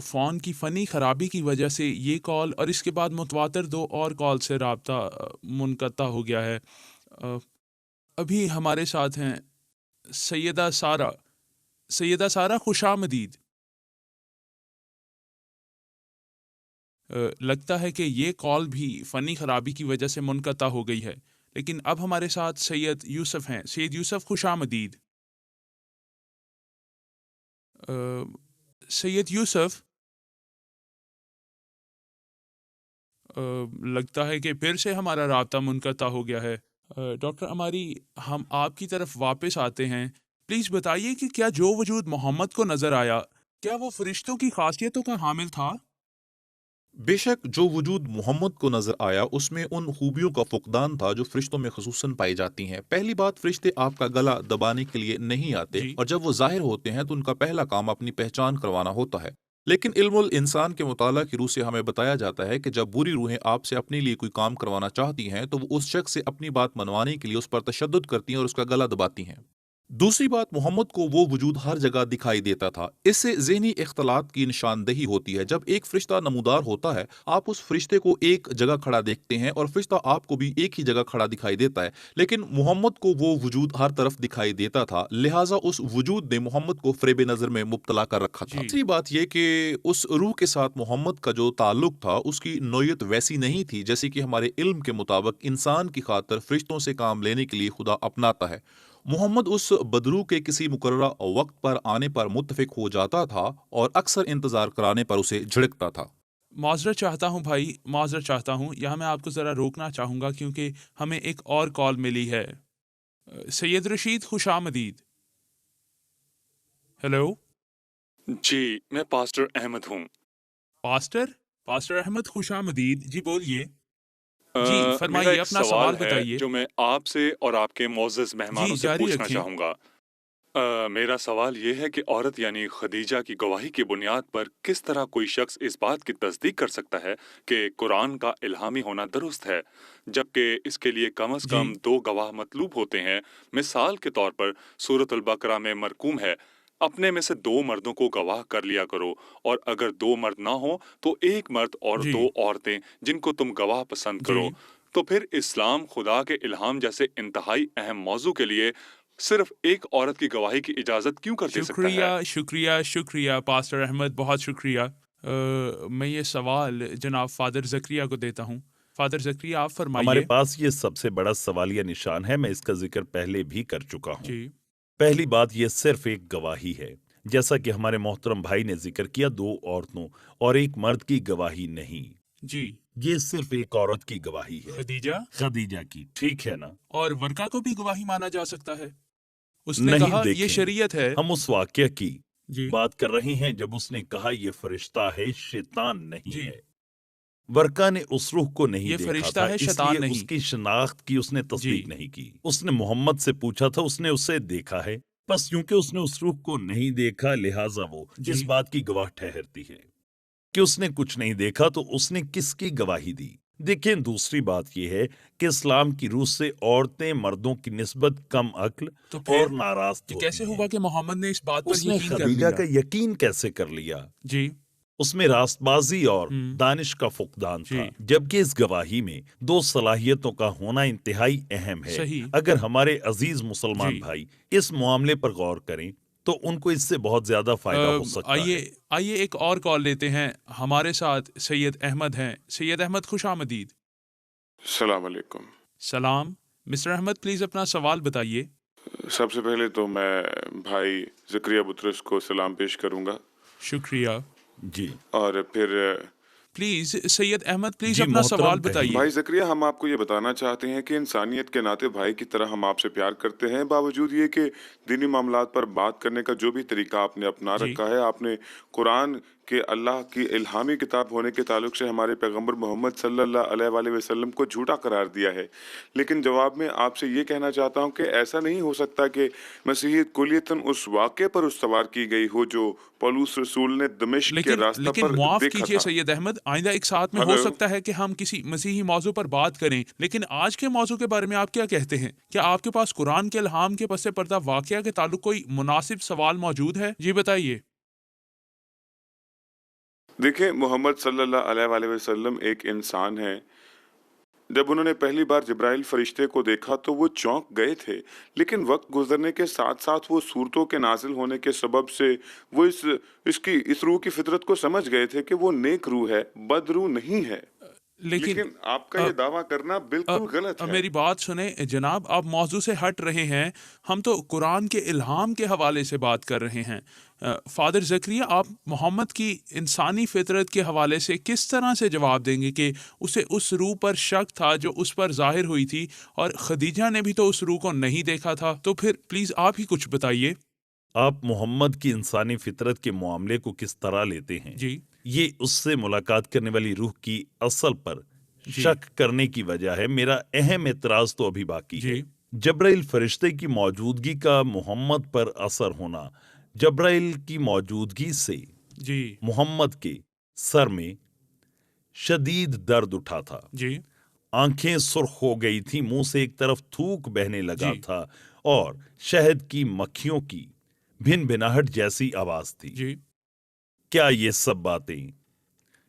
فون کی فنی خرابی کی وجہ سے یہ کال اور اس کے بعد متواتر 2 اور کال سے رابطہ منقطع ہو گیا ہے۔ ابھی ہمارے ساتھ ہیں سیدہ سارہ۔ سیدہ سارہ، خوش آمدید۔ لگتا ہے کہ یہ کال بھی فنی خرابی کی وجہ سے منقطع ہو گئی ہے، لیکن اب ہمارے ساتھ سید یوسف ہیں۔ سید یوسف، خوش آمدید۔ سید یوسف، لگتا ہے کہ پھر سے ہمارا رابطہ منقطع ہو گیا ہے۔ ڈاکٹر اماری، ہم آپ کی طرف واپس آتے ہیں۔ پلیز بتائیے کہ کیا جو وجود محمد کو نظر آیا، کیا وہ فرشتوں کی خاصیتوں کا حامل تھا؟ بے شک جو وجود محمد کو نظر آیا اس میں ان خوبیوں کا فقدان تھا جو فرشتوں میں خصوصاً پائی جاتی ہیں۔ پہلی بات، فرشتے آپ کا گلا دبانے کے لیے نہیں آتے، جی۔ اور جب وہ ظاہر ہوتے ہیں تو ان کا پہلا کام اپنی پہچان کروانا ہوتا ہے۔ لیکن علم الانسان کے مطالعہ کی روح سے ہمیں بتایا جاتا ہے کہ جب بری روحیں آپ سے اپنے لیے کوئی کام کروانا چاہتی ہیں تو وہ اس شخص سے اپنی بات منوانے کے لیے اس پر تشدد کرتی ہیں اور اس کا گلا دباتی ہیں۔ دوسری بات، محمد کو وہ وجود ہر جگہ دکھائی دیتا تھا۔ اس سے ذہنی اختلاط کی نشاندہی ہوتی ہے۔ جب ایک فرشتہ نمودار ہوتا ہے، آپ اس فرشتے کو ایک جگہ کھڑا دیکھتے ہیں اور فرشتہ آپ کو بھی ایک ہی جگہ کھڑا دکھائی دیتا ہے، لیکن محمد کو وہ وجود ہر طرف دکھائی دیتا تھا، لہٰذا اس وجود نے محمد کو فریب نظر میں مبتلا کر رکھا تھا۔ تیسری بات یہ کہ اس روح کے ساتھ محمد کا جو تعلق تھا اس کی نوعیت ویسی نہیں تھی جیسے کہ ہمارے علم کے مطابق انسان کی خاطر فرشتوں سے کام لینے کے لیے خدا اپناتا ہے۔ محمد اس بدروح کے کسی مقررہ وقت پر آنے پر متفق ہو جاتا تھا اور اکثر انتظار کرانے پر اسے جھڑکتا تھا۔ معذرت چاہتا ہوں بھائی، معذرت چاہتا ہوں، یہاں میں آپ کو ذرا روکنا چاہوں گا کیونکہ ہمیں ایک اور کال ملی ہے۔ سید رشید، خوش آمدید۔ ہیلو۔ جی میں پاسٹر احمد ہوں۔ پاسٹر احمد، خوش آمدید۔ جی بولیے۔ جی میرا فرمائیے، ایک اپنا سوال ہے بتائیے۔ جو میں آپ سے اور آپ کے معزز مہمانوں سے جاری پوچھنا رکھیں۔ چاہوں گا۔ میرا سوال یہ ہے کہ عورت یعنی خدیجہ کی گواہی کی بنیاد پر کس طرح کوئی شخص اس بات کی تصدیق کر سکتا ہے کہ قرآن کا الہامی ہونا درست ہے، جبکہ اس کے لیے کم از کم 2 گواہ مطلوب ہوتے ہیں؟ مثال کے طور پر سورۃ البقرہ میں مرقوم ہے، اپنے میں سے 2 مردوں کو گواہ کر لیا کرو، اور اگر 2 مرد نہ ہوں تو 1 مرد اور 2 عورتیں جن کو تم گواہ پسند کرو۔ تو پھر اسلام خدا کے الہام جیسے انتہائی اہم موضوع کے لیے صرف 1 عورت کی گواہی کی اجازت کیوں کر دے سکتا ہے؟ شکریہ پاسٹر احمد، بہت شکریہ۔ میں یہ سوال جناب فادر زکریا کو دیتا ہوں۔ فادر زکریا، آپ فرمائیے۔ ہمارے پاس یہ سب سے بڑا سوالیہ نشان ہے، میں اس کا ذکر پہلے بھی کر چکا ہوں۔ جی۔ پہلی بات، یہ صرف ایک گواہی ہے، جیسا کہ ہمارے محترم بھائی نے ذکر کیا، 2 عورتوں اور 1 مرد کی گواہی نہیں۔ جی۔ یہ صرف ایک عورت کی گواہی ہے، خدیجہ کی، ٹھیک ہے نا؟ اور ورقہ کو بھی گواہی مانا جا سکتا ہے؟ اس نے نہیں، کہا دیکھیں، یہ شریعت ہے۔ ہم اس واقعہ کی جی۔ بات کر رہے ہیں جب اس نے کہا یہ فرشتہ ہے، شیطان نہیں جی۔ ہے۔ ورقہ نے اس روح کو نہیں یہ دیکھا فرشتہ تھا، ہے، اس شیطان لیے نہیں۔ اس کی شناخت کی اس نے تصدیق جی۔ نہیں کی۔ اس نے محمد سے پوچھا تھا، اس نے اسے دیکھا ہے، بس کیونکہ اس نے اس روح کو نہیں دیکھا لہٰذا وہ اس بات کی گواہ ٹھہرتی ہے کہ اس نے کچھ نہیں دیکھا، تو اس نے کس کی گواہی دی؟ دیکھیں، دوسری بات یہ ہے کہ اسلام کی روح سے عورتیں مردوں کی نسبت کم عقل تو پھر اور ناراض ہوتی کیسے ہیں۔ ہوا کہ محمد نے اس بات پر اس نے یقین کر خدیجہ لیا؟ کا یقین کیسے کر لیا؟ جی۔ اس میں راست بازی اور دانش کا فقدان تھا، جبکہ اس گواہی میں 2 صلاحیتوں کا ہونا انتہائی اہم ہے۔ صحیح۔ اگر ہمارے عزیز مسلمان بھائی اس معاملے پر غور کریں تو ان کو اس سے بہت زیادہ فائدہ ہو سکتا ہے۔ آئیے ایک اور کال لیتے ہیں۔ ہمارے ساتھ سید احمد ہیں۔ سید احمد خوش آمدید۔ السلام علیکم۔ سلام مسٹر احمد، پلیز اپنا سوال بتائیے۔ سب سے پہلے تو میں بھائی زکریا بطرس کو سلام پیش کروں گا، شکریہ۔ جی اور پھر پلیز سید احمد پلیز جی، اپنا محترم سوال کہیے۔ بتائیے۔ بھائی زکریا، ہم آپ کو یہ بتانا چاہتے ہیں کہ انسانیت کے ناطے بھائی کی طرح ہم آپ سے پیار کرتے ہیں، باوجود یہ کہ دینی معاملات پر بات کرنے کا جو بھی طریقہ آپ نے اپنا جی۔ رکھا ہے، آپ نے قرآن کہ اللہ کی الہامی کتاب ہونے کے تعلق سے ہمارے پیغمبر محمد صلی اللہ علیہ وآلہ وسلم کو جھوٹا قرار دیا ہے۔ لیکن جواب میں آپ سے یہ کہنا چاہتا ہوں کہ ایسا نہیں ہو سکتا کہ مسیحیت کلیتاً اس واقعے پر استوار کی گئی ہو جو پولس رسول نے دمشق کے راستہ لیکن پر معاف دیکھا کیجیے تھا۔ سید احمد، آئندہ ایک ساتھ میں ہو ہلو؟ سکتا ہے کہ ہم کسی مسیحی موضوع پر بات کریں، لیکن آج کے موضوع کے بارے میں آپ کیا کہتے ہیں؟ کیا آپ کے پاس قرآن کے الہام کے پس پردہ واقعہ کے تعلق کوئی مناسب سوال موجود ہے؟ جی بتائیے۔ دیکھیں، محمد صلی اللہ علیہ وآلہ وسلم ایک انسان ہے۔ جب انہوں نے پہلی بار جبرائیل فرشتے کو دیکھا تو وہ چونک گئے تھے، لیکن وقت گزرنے کے ساتھ ساتھ وہ صورتوں کے نازل ہونے کے سبب سے وہ اس روح کی فطرت کو سمجھ گئے تھے کہ وہ نیک روح ہے، بد روح نہیں ہے۔ لیکن آپ کا یہ دعویٰ کرنا بالکل غلط ہے۔ میری بات سنیں جناب، آپ موضوع سے ہٹ رہے ہیں۔ ہم تو قرآن کے الہام کے حوالے سے بات کر رہے ہیں۔ فادر زکریا، آپ محمد کی انسانی فطرت کے حوالے سے کس طرح سے جواب دیں گے کہ اسے اس روح پر شک تھا جو اس پر ظاہر ہوئی تھی، اور خدیجہ نے بھی تو اس روح کو نہیں دیکھا تھا؟ تو پھر پلیز آپ ہی کچھ بتائیے۔ آپ محمد کی انسانی فطرت کے معاملے کو کس طرح لیتے ہیں؟ جی یہ اس سے ملاقات کرنے والی روح کی اصل پر جی شک کرنے کی وجہ ہے۔ میرا اہم اعتراض تو ابھی باقی ہے۔ جی جبرائیل فرشتے کی موجودگی کا محمد پر اثر ہونا، جبرائیل کی موجودگی سے جی محمد کے سر میں شدید درد اٹھا تھا، جی آنکھیں سرخ ہو گئی تھی، منہ سے ایک طرف تھوک بہنے لگا جی تھا، اور شہد کی مکھیوں کی بھن بھناہٹ جیسی آواز تھی۔ جی کیا یہ سب باتیں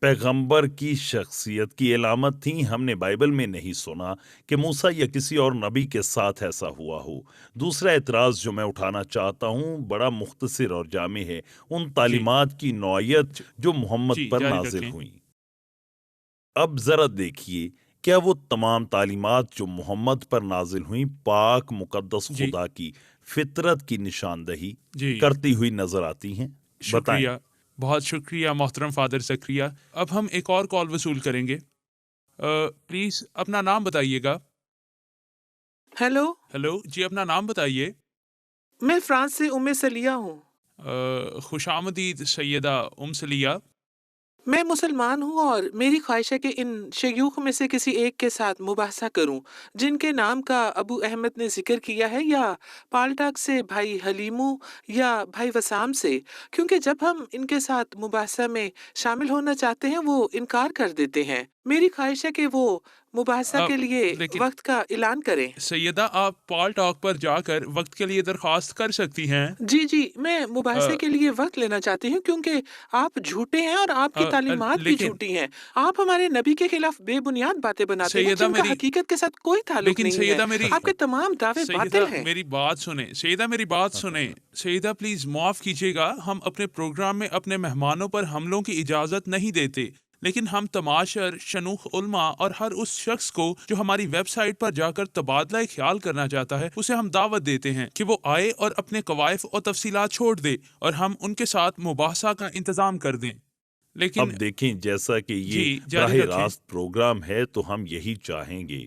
پیغمبر کی شخصیت کی علامت تھیں؟ ہم نے بائبل میں نہیں سنا کہ موسیٰ یا کسی اور نبی کے ساتھ ایسا ہوا ہو۔ دوسرا اعتراض جو میں اٹھانا چاہتا ہوں بڑا مختصر اور جامع ہے، ان تعلیمات کی نوعیت جو محمد جی، پر جاری نازل رکھیں۔ ہوئیں۔ اب ذرا دیکھیے، کیا وہ تمام تعلیمات جو محمد پر نازل ہوئیں پاک مقدس جی خدا کی فطرت کی نشاندہی جی کرتی ہوئی نظر آتی ہیں؟ بتائیں۔ شکریہ، بہت شکریہ محترم فادر زکریا۔ اب ہم ایک اور کال وصول کریں گے۔ پلیز اپنا نام بتائیے گا۔ ہیلو، ہیلو جی، اپنا نام بتائیے۔ میں فرانس سے سلیہ ہوں۔ خوش آمدید سیدہ سلیہ۔ میں مسلمان ہوں اور میری خواہش ہے کہ ان شیوخ میں سے کسی ایک کے ساتھ مباحثہ کروں جن کے نام کا ابو احمد نے ذکر کیا ہے، یا پالٹاک سے بھائی حلیمو یا بھائی وسام سے، کیونکہ جب ہم ان کے ساتھ مباحثہ میں شامل ہونا چاہتے ہیں وہ انکار کر دیتے ہیں۔ میری خواہش ہے کہ وہ مباحثہ کے لیے وقت کا اعلان کریں۔ سیدہ، آپ پال ٹاک پر جا کر وقت کے لیے درخواست کر سکتی ہیں۔ جی، میں مباحثے کے لیے وقت لینا چاہتی ہوں کیونکہ آپ جھوٹے ہیں اور آپ کی تعلیمات بھی جھوٹی ہیں۔ آپ ہمارے نبی کے خلاف بے بنیاد باتیں بناتے ہیں جن کا حقیقت کے ساتھ کوئی تعلق نہیں ہے۔ آپ کے تمام دعوے باطل ہیں۔ میری بات سنیں سیدہ، میری بات سنیں سیدہ، پلیز معاف کیجیے گا، ہم اپنے پروگرام میں اپنے مہمانوں پر حملوں کی اجازت نہیں دیتے، لیکن ہم تماشر، شنوخ علماء اور ہر اس شخص کو جو ہماری ویب سائٹ پر جا کر تبادلہ خیال کرنا چاہتا ہے اسے ہم دعوت دیتے ہیں کہ وہ آئے اور اپنے قوائف اور تفصیلات چھوڑ دے اور ہم ان کے ساتھ مباحثہ کا انتظام کر دیں۔ لیکن اب دیکھیں، جیسا کہ یہ جاری براہ رکھیں۔ راست پروگرام ہے تو ہم یہی چاہیں گے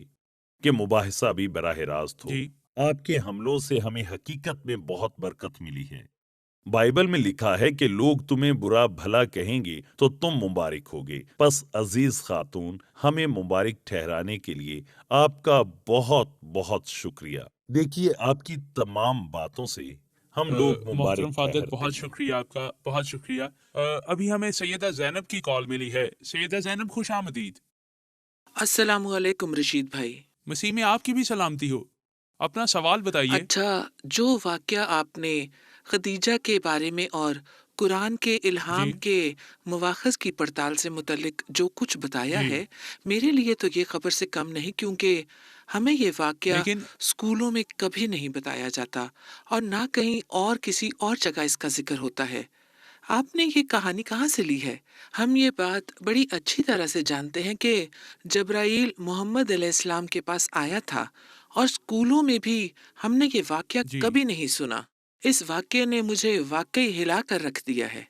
کہ مباحثہ بھی براہ راست ہو۔ جی آپ کے حملوں سے ہمیں حقیقت میں بہت برکت ملی ہے۔ بائبل میں لکھا ہے کہ لوگ تمہیں برا بھلا کہیں گے تو تم مبارک ہوگے۔ پس عزیز خاتون، ہمیں مبارک ٹھہرانے کے لیے آپ کا بہت بہت شکریہ۔ دیکھیے، آپ کی تمام باتوں سے ہم لوگ محترم مبارک فادر، ٹھہرتے بہت ہیں۔ شکریہ آپ کا، بہت شکریہ۔ ابھی ہمیں سیدہ زینب کی کال ملی ہے۔ سیدہ زینب، خوش آمدید۔ السلام علیکم رشید بھائی۔ مسیح میں آپ کی بھی سلامتی ہو۔ اپنا سوال بتائیے۔ اچھا، جو واقعہ آپ نے خدیجہ کے بارے میں اور قرآن کے الہام جی کے مواخذ کی پڑتال سے متعلق جو کچھ بتایا جی ہے، میرے لیے تو یہ خبر سے کم نہیں، کیونکہ ہمیں یہ واقعہ لیکن اسکولوں میں کبھی نہیں بتایا جاتا اور نہ کہیں اور کسی اور جگہ اس کا ذکر ہوتا ہے۔ آپ نے یہ کہانی کہاں سے لی ہے؟ ہم یہ بات بڑی اچھی طرح سے جانتے ہیں کہ جبرائیل محمد علیہ السلام کے پاس آیا تھا اور اسکولوں میں بھی ہم نے یہ واقعہ جی کبھی نہیں سنا۔ اس واقعے نے مجھے واقعی ہلا کر رکھ دیا ہے۔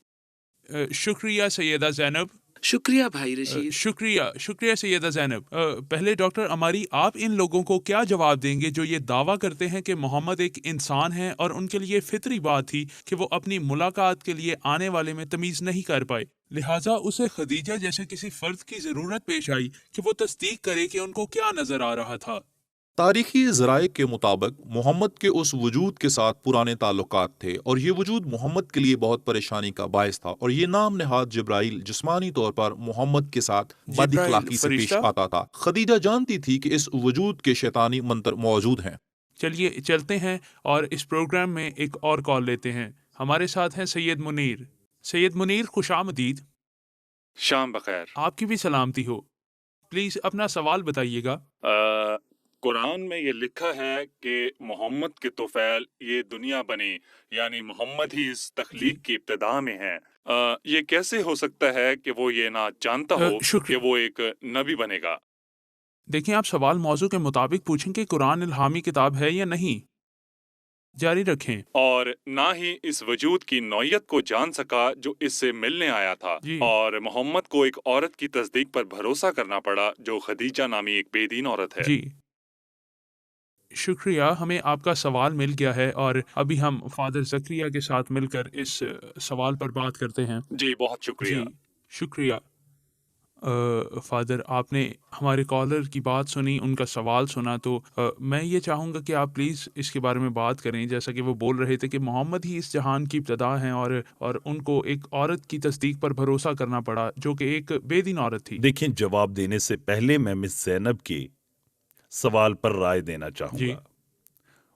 شکریہ سیدہ زینب۔ شکریہ بھائی رشید۔ شکریہ سیدہ زینب۔ پہلے ڈاکٹر اماری، آپ ان لوگوں کو کیا جواب دیں گے جو یہ دعویٰ کرتے ہیں کہ محمد ایک انسان ہے اور ان کے لیے فطری بات تھی کہ وہ اپنی ملاقات کے لیے آنے والے میں تمیز نہیں کر پائے، لہٰذا اسے خدیجہ جیسے کسی فرد کی ضرورت پیش آئی کہ وہ تصدیق کرے کہ ان کو کیا نظر آ رہا تھا؟ تاریخی ذرائع کے مطابق محمد کے اس وجود کے ساتھ پرانے تعلقات تھے اور یہ وجود محمد کے لیے بہت پریشانی کا باعث تھا، اور یہ نام نہاد جبرائیل جسمانی طور پر محمد کے ساتھ بد جبرائیل اخلاقی سے پیش فرشتہ؟ آتا تھا۔ خدیجہ جانتی تھی کہ اس وجود کے شیطانی منتر موجود ہیں۔ چلیے چلتے ہیں اور اس پروگرام میں ایک اور کال لیتے ہیں۔ ہمارے ساتھ ہیں سید منیر۔ سید منیر، خوش آمدید۔ شام بخیر۔ آپ کی بھی سلامتی ہو۔ پلیز اپنا سوال بتائیے گا۔ قرآن میں یہ لکھا ہے کہ محمد کے طفیل یہ دنیا بنی، یعنی محمد ہی اس تخلیق کی ابتدا میں ہے۔ یہ کیسے ہو سکتا ہے کہ وہ یہ نہ جانتا ہو کہ وہ ایک نبی بنے گا؟ دیکھیں، آپ سوال موضوع کے مطابق پوچھیں کہ قرآن الہامی کتاب ہے یا نہیں۔ جاری رکھیں۔ اور نہ ہی اس وجود کی نوعیت کو جان سکا جو اس سے ملنے آیا تھا، جی اور محمد کو ایک عورت کی تصدیق پر بھروسہ کرنا پڑا جو خدیجہ نامی ایک بے دین عورت ہے۔ جی شکریہ، ہمیں آپ کا سوال مل گیا ہے اور ابھی ہم فادر زکریا کے ساتھ مل کر اس سوال پر بات کرتے ہیں۔ جی بہت شکریہ۔ جی شکریہ۔ فادر، آپ نے ہمارے کالر کی بات سنی، ان کا سوال سنا، تو میں یہ چاہوں گا کہ آپ پلیز اس کے بارے میں بات کریں، جیسا کہ وہ بول رہے تھے کہ محمد ہی اس جہان کی ابتدا ہیں اور ان کو ایک عورت کی تصدیق پر بھروسہ کرنا پڑا جو کہ ایک بے دین عورت تھی۔ دیکھیں، جواب دینے سے پہلے میں مس زینب کے سوال پر رائے دینا چاہوں جی گا۔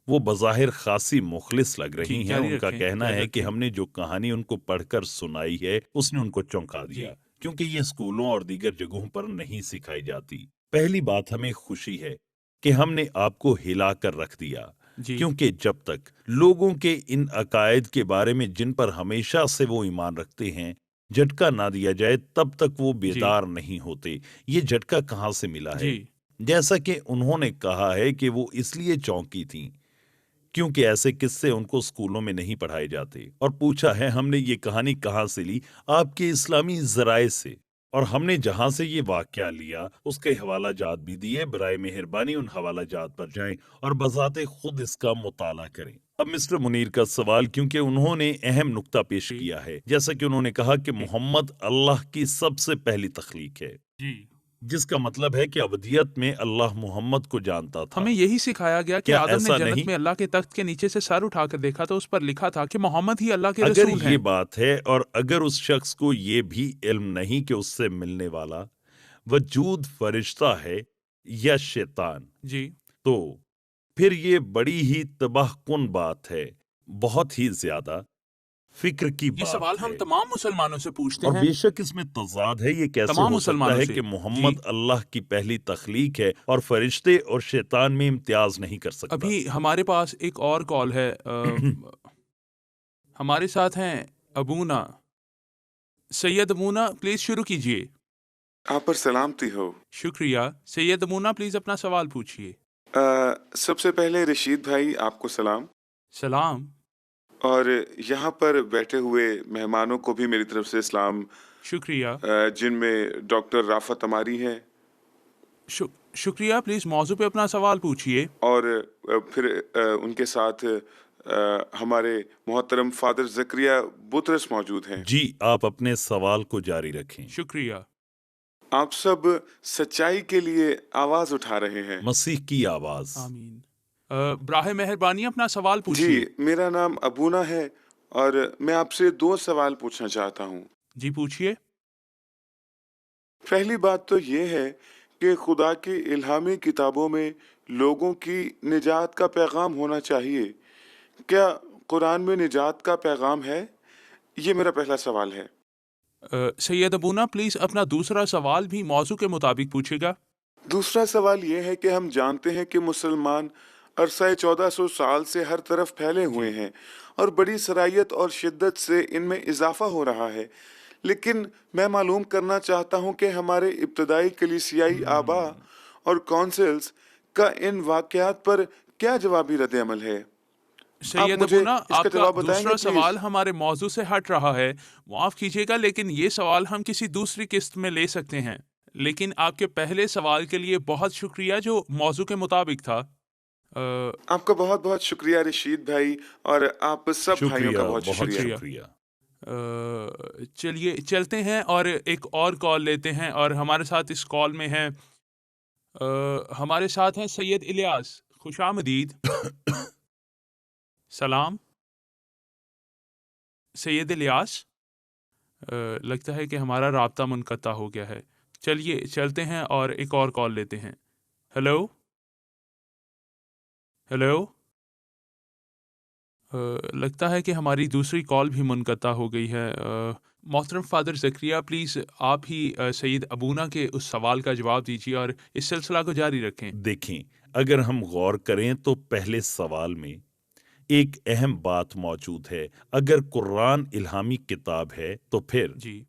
وہ بظاہر خاصی مخلص لگ رہی ہیں۔ جاری ان کا رکھیں، کہنا جاری ہے کہ رکھیں۔ ہم نے جو کہانی ان کو پڑھ کر سنائی ہے اس نے ان کو چونکا دیا، کیونکہ یہ اسکولوں اور دیگر جگہوں پر نہیں سکھائی جاتی۔ پہلی بات، ہمیں خوشی ہے کہ ہم نے آپ کو ہلا کر رکھ دیا، جی کیونکہ جب تک لوگوں کے ان عقائد کے بارے میں جن پر ہمیشہ سے وہ ایمان رکھتے ہیں جھٹکا نہ دیا جائے تب تک وہ بیدار نہیں ہوتے۔ یہ جھٹکا کہاں سے ملا ہے؟ جی جیسا کہ انہوں نے کہا ہے کہ وہ اس لیے چونکی تھیں کیونکہ ایسے قصے ان کو اسکولوں میں نہیں پڑھائے جاتے، اور پوچھا ہے ہم نے یہ کہانی کہاں سے لی؟ آپ کے اسلامی ذرائع سے، اور ہم نے جہاں سے یہ واقعہ لیا اس کے حوالہ جات بھی دیے۔ برائے مہربانی ان حوالہ جات پر جائیں اور بذات خود اس کا مطالعہ کریں۔ اب مسٹر منیر کا سوال، کیونکہ انہوں نے اہم نقطہ پیش کیا ہے، جیسا کہ انہوں نے کہا کہ محمد اللہ کی سب سے پہلی تخلیق ہے، جی جس کا مطلب ہے کہ ابدیت میں اللہ محمد کو جانتا تھا۔ ہمیں یہی سکھایا گیا کہ کیا آدم ایسا نے جنت نہیں؟ میں اللہ کے تخت کے نیچے سے سر اٹھا کر دیکھا تو اس پر لکھا تھا کہ محمد ہی اللہ کے اگر رسول ہیں۔ یہ بات ہے، اور اگر اس شخص کو یہ بھی علم نہیں کہ اس سے ملنے والا وجود فرشتہ ہے یا شیطان، جی تو پھر یہ بڑی ہی تباہ کن بات ہے، بہت ہی زیادہ فکر کی یہ بات سوال ہم ہے، تمام مسلمانوں سے پوچھتے اور ہیں۔ بے شک اس میں تضاد ہے۔ یہ کیسے تمام ہو سکتا مسلمانوں ہے سے۔ کہ محمد اللہ کی پہلی تخلیق ہے اور فرشتے اور شیطان میں امتیاز نہیں کر سکتا؟ ابھی ہمارے پاس ایک اور کال ہے۔ ہمارے ساتھ ہیں ابونا۔ سید ابونا، پلیز شروع کیجئے۔ آپ پر سلامتی ہو۔ شکریہ۔ سید ابونا، پلیز اپنا سوال پوچھئے۔ سب سے پہلے رشید بھائی آپ کو سلام، سلام۔ اور یہاں پر بیٹھے ہوئے مہمانوں کو بھی میری طرف سے سلام، شکریہ۔ جن میں ڈاکٹر رافت اماری ہیں، شکریہ۔ پلیز موضوع پہ اپنا سوال پوچھئے۔ اور پھر ان کے ساتھ ہمارے محترم فادر زکریہ بطرس موجود ہیں۔ جی، آپ اپنے سوال کو جاری رکھیں۔ شکریہ۔ آپ سب سچائی کے لیے آواز اٹھا رہے ہیں۔ مسیح کی آواز۔ آمین۔ براہ مہربانی اپنا سوال پوچھئے۔ جی، میرا نام ابونا ہے اور میں آپ سے 2 سوال پوچھنا چاہتا ہوں۔ جی پوچھئے۔ پہلی بات تو یہ ہے کہ خدا کی الہامی کتابوں میں لوگوں کی نجات کا پیغام ہونا چاہیے۔ کیا قرآن میں نجات کا پیغام ہے؟ یہ میرا پہلا سوال ہے۔ سید ابونا، پلیز اپنا دوسرا سوال بھی موضوع کے مطابق پوچھے گا۔ دوسرا سوال یہ ہے کہ ہم جانتے ہیں کہ مسلمان عرصہ 1400 سال سے ہر طرف پھیلے ہوئے ہیں اور بڑی صلاحیت اور شدت سے ان میں اضافہ ہو رہا ہے، لیکن میں معلوم کرنا چاہتا ہوں کہ ہمارے ابتدائی کلیسیائی آبا اور کونسلز کا ان واقعات پر کیا جوابی رد عمل ہے؟ سید مجھے ابونا، اس کا آپ کا جواب بتائیں گے دوسرا پلیز؟ سوال ہمارے موضوع سے ہٹ رہا ہے، معاف کیجیے گا، لیکن یہ سوال ہم کسی دوسری قسط میں لے سکتے ہیں۔ لیکن آپ کے پہلے سوال کے لیے بہت شکریہ جو موضوع کے مطابق تھا۔ آپ کا بہت بہت شکریہ رشید بھائی، اور آپ سب بھائیوں کا بہت بہت شکریہ۔ شکریہ۔ چلیے چلتے ہیں اور ایک اور کال لیتے ہیں، اور ہمارے ساتھ اس کال میں ہیں ہمارے ساتھ ہیں سید الیاس، خوش آمدید۔ سلام سید الیاس، لگتا ہے کہ ہمارا رابطہ منقطع ہو گیا ہے۔ چلیے چلتے ہیں اور ایک اور کال لیتے ہیں۔ ہیلو ہیلو، لگتا ہے کہ ہماری دوسری کال بھی منقطع ہو گئی ہے۔ محترم فادر زکریا، پلیز آپ ہی سید ابونا کے اس سوال کا جواب دیجیے اور اس سلسلہ کو جاری رکھیں۔ دیکھیں، اگر ہم غور کریں تو پہلے سوال میں ایک اہم بات موجود ہے۔ اگر قرآن الہامی کتاب ہے تو پھر جی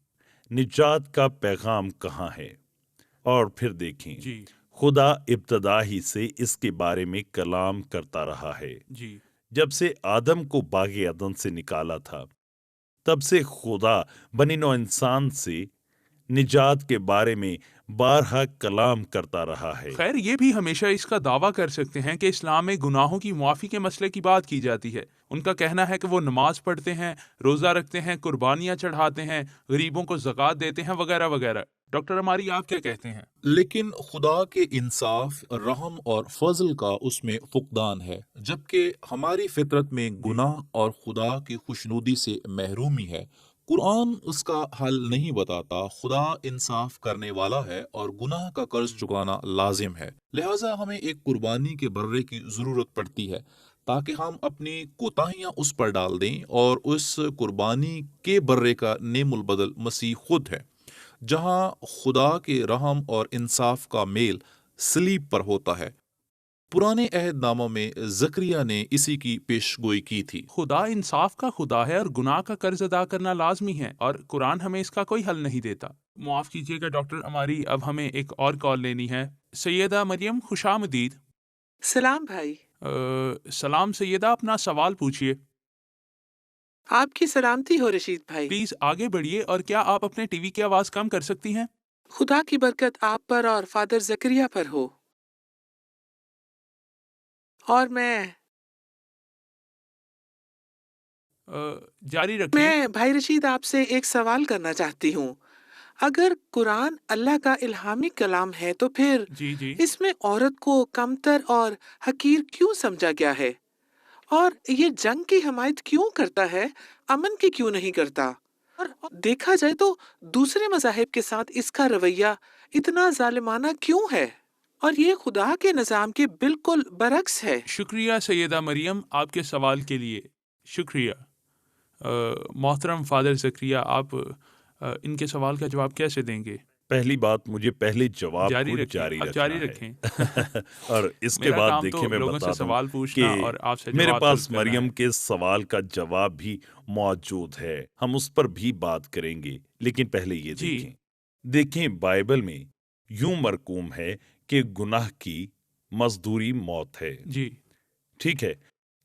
نجات کا پیغام کہاں ہے؟ اور پھر دیکھیں، جی خدا ابتدا ہی سے اس کے بارے میں کلام کرتا رہا ہے۔ جی جب سے آدم کو باغ عدن سے نکالا تھا، تب سے خدا بنی نوع انسان سے نجات کے بارے میں بارہا کلام کرتا رہا ہے۔ خیر، یہ بھی ہمیشہ اس کا دعویٰ کر سکتے ہیں کہ اسلام میں گناہوں کی معافی کے مسئلے کی بات کی جاتی ہے۔ ان کا کہنا ہے کہ وہ نماز پڑھتے ہیں، روزہ رکھتے ہیں، قربانیاں چڑھاتے ہیں، غریبوں کو زکوٰۃ دیتے ہیں، وغیرہ وغیرہ۔ ڈاکٹر عماری، آپ کیا کہتے ہیں؟ لیکن خدا کے انصاف، رحم اور فضل کا اس میں فقدان ہے، جبکہ ہماری فطرت میں گناہ اور خدا کی خوشنودی سے محرومی ہے۔ قرآن اس کا حل نہیں بتاتا۔ خدا انصاف کرنے والا ہے اور گناہ کا قرض چکانا لازم ہے، لہٰذا ہمیں ایک قربانی کے برے کی ضرورت پڑتی ہے تاکہ ہم اپنی کوتاہیاں اس پر ڈال دیں، اور اس قربانی کے برے کا نعم البدل مسیح خود ہے، جہاں خدا کے رحم اور انصاف کا میل صلیب پر ہوتا ہے۔ پرانے عہد نامہ میں زکریا نے اسی کی پیش گوئی کی تھی۔ خدا انصاف کا خدا ہے اور گناہ کا قرض ادا کرنا لازمی ہے، اور قرآن ہمیں اس کا کوئی حل نہیں دیتا۔ معاف کیجیے گا ڈاکٹر عماری، اب ہمیں ایک اور کال لینی ہے۔ سیدہ مریم، خوش آمدید۔ سلام بھائی۔ سلام سیدہ، اپنا سوال پوچھیے۔ آپ کی سلامتی ہو رشید بھائی۔ پلیز آگے بڑھیے، اور کیا آپ اپنے ٹی وی کی آواز کم کر سکتی ہیں؟ خدا کی برکت آپ پر اور فادر زکریا پر ہو۔ اور میں جاری رکھیں۔ بھائی رشید آپ سے ایک سوال کرنا چاہتی ہوں۔ اگر قرآن اللہ کا الہامی کلام ہے تو پھر جی جی اس میں عورت کو کمتر اور حقیر کیوں سمجھا گیا ہے؟ اور یہ جنگ کی حمایت کیوں کرتا ہے، امن کی کیوں نہیں کرتا؟ اور دیکھا جائے تو دوسرے مذاہب کے ساتھ اس کا رویہ اتنا ظالمانہ کیوں ہے؟ اور یہ خدا کے نظام کے بالکل برعکس ہے۔ شکریہ سیدہ مریم آپ کے سوال کے لیے، شکریہ۔ محترم فادر زکریا، آپ ان کے سوال کا جواب کیسے دیں گے؟ پہلی بات، مجھے پہلے جواب جاری کو رکھیں، جاری آپ رکھنا جاری ہے رکھیں۔ اور اس کے میرا بعد کام دیکھیں تو میں لوگوں بتا سے دوں سوال پوچھنا کہ اور آپ سے میرے جواب پاس طلب کرنا ہے۔ مریم کے سوال کا جواب بھی موجود ہے، ہم اس پر بھی بات کریں گے، لیکن پہلے یہ جی دیکھیں بائبل میں یوں مرقوم ہے کہ گناہ کی مزدوری موت ہے۔ جی ٹھیک ہے،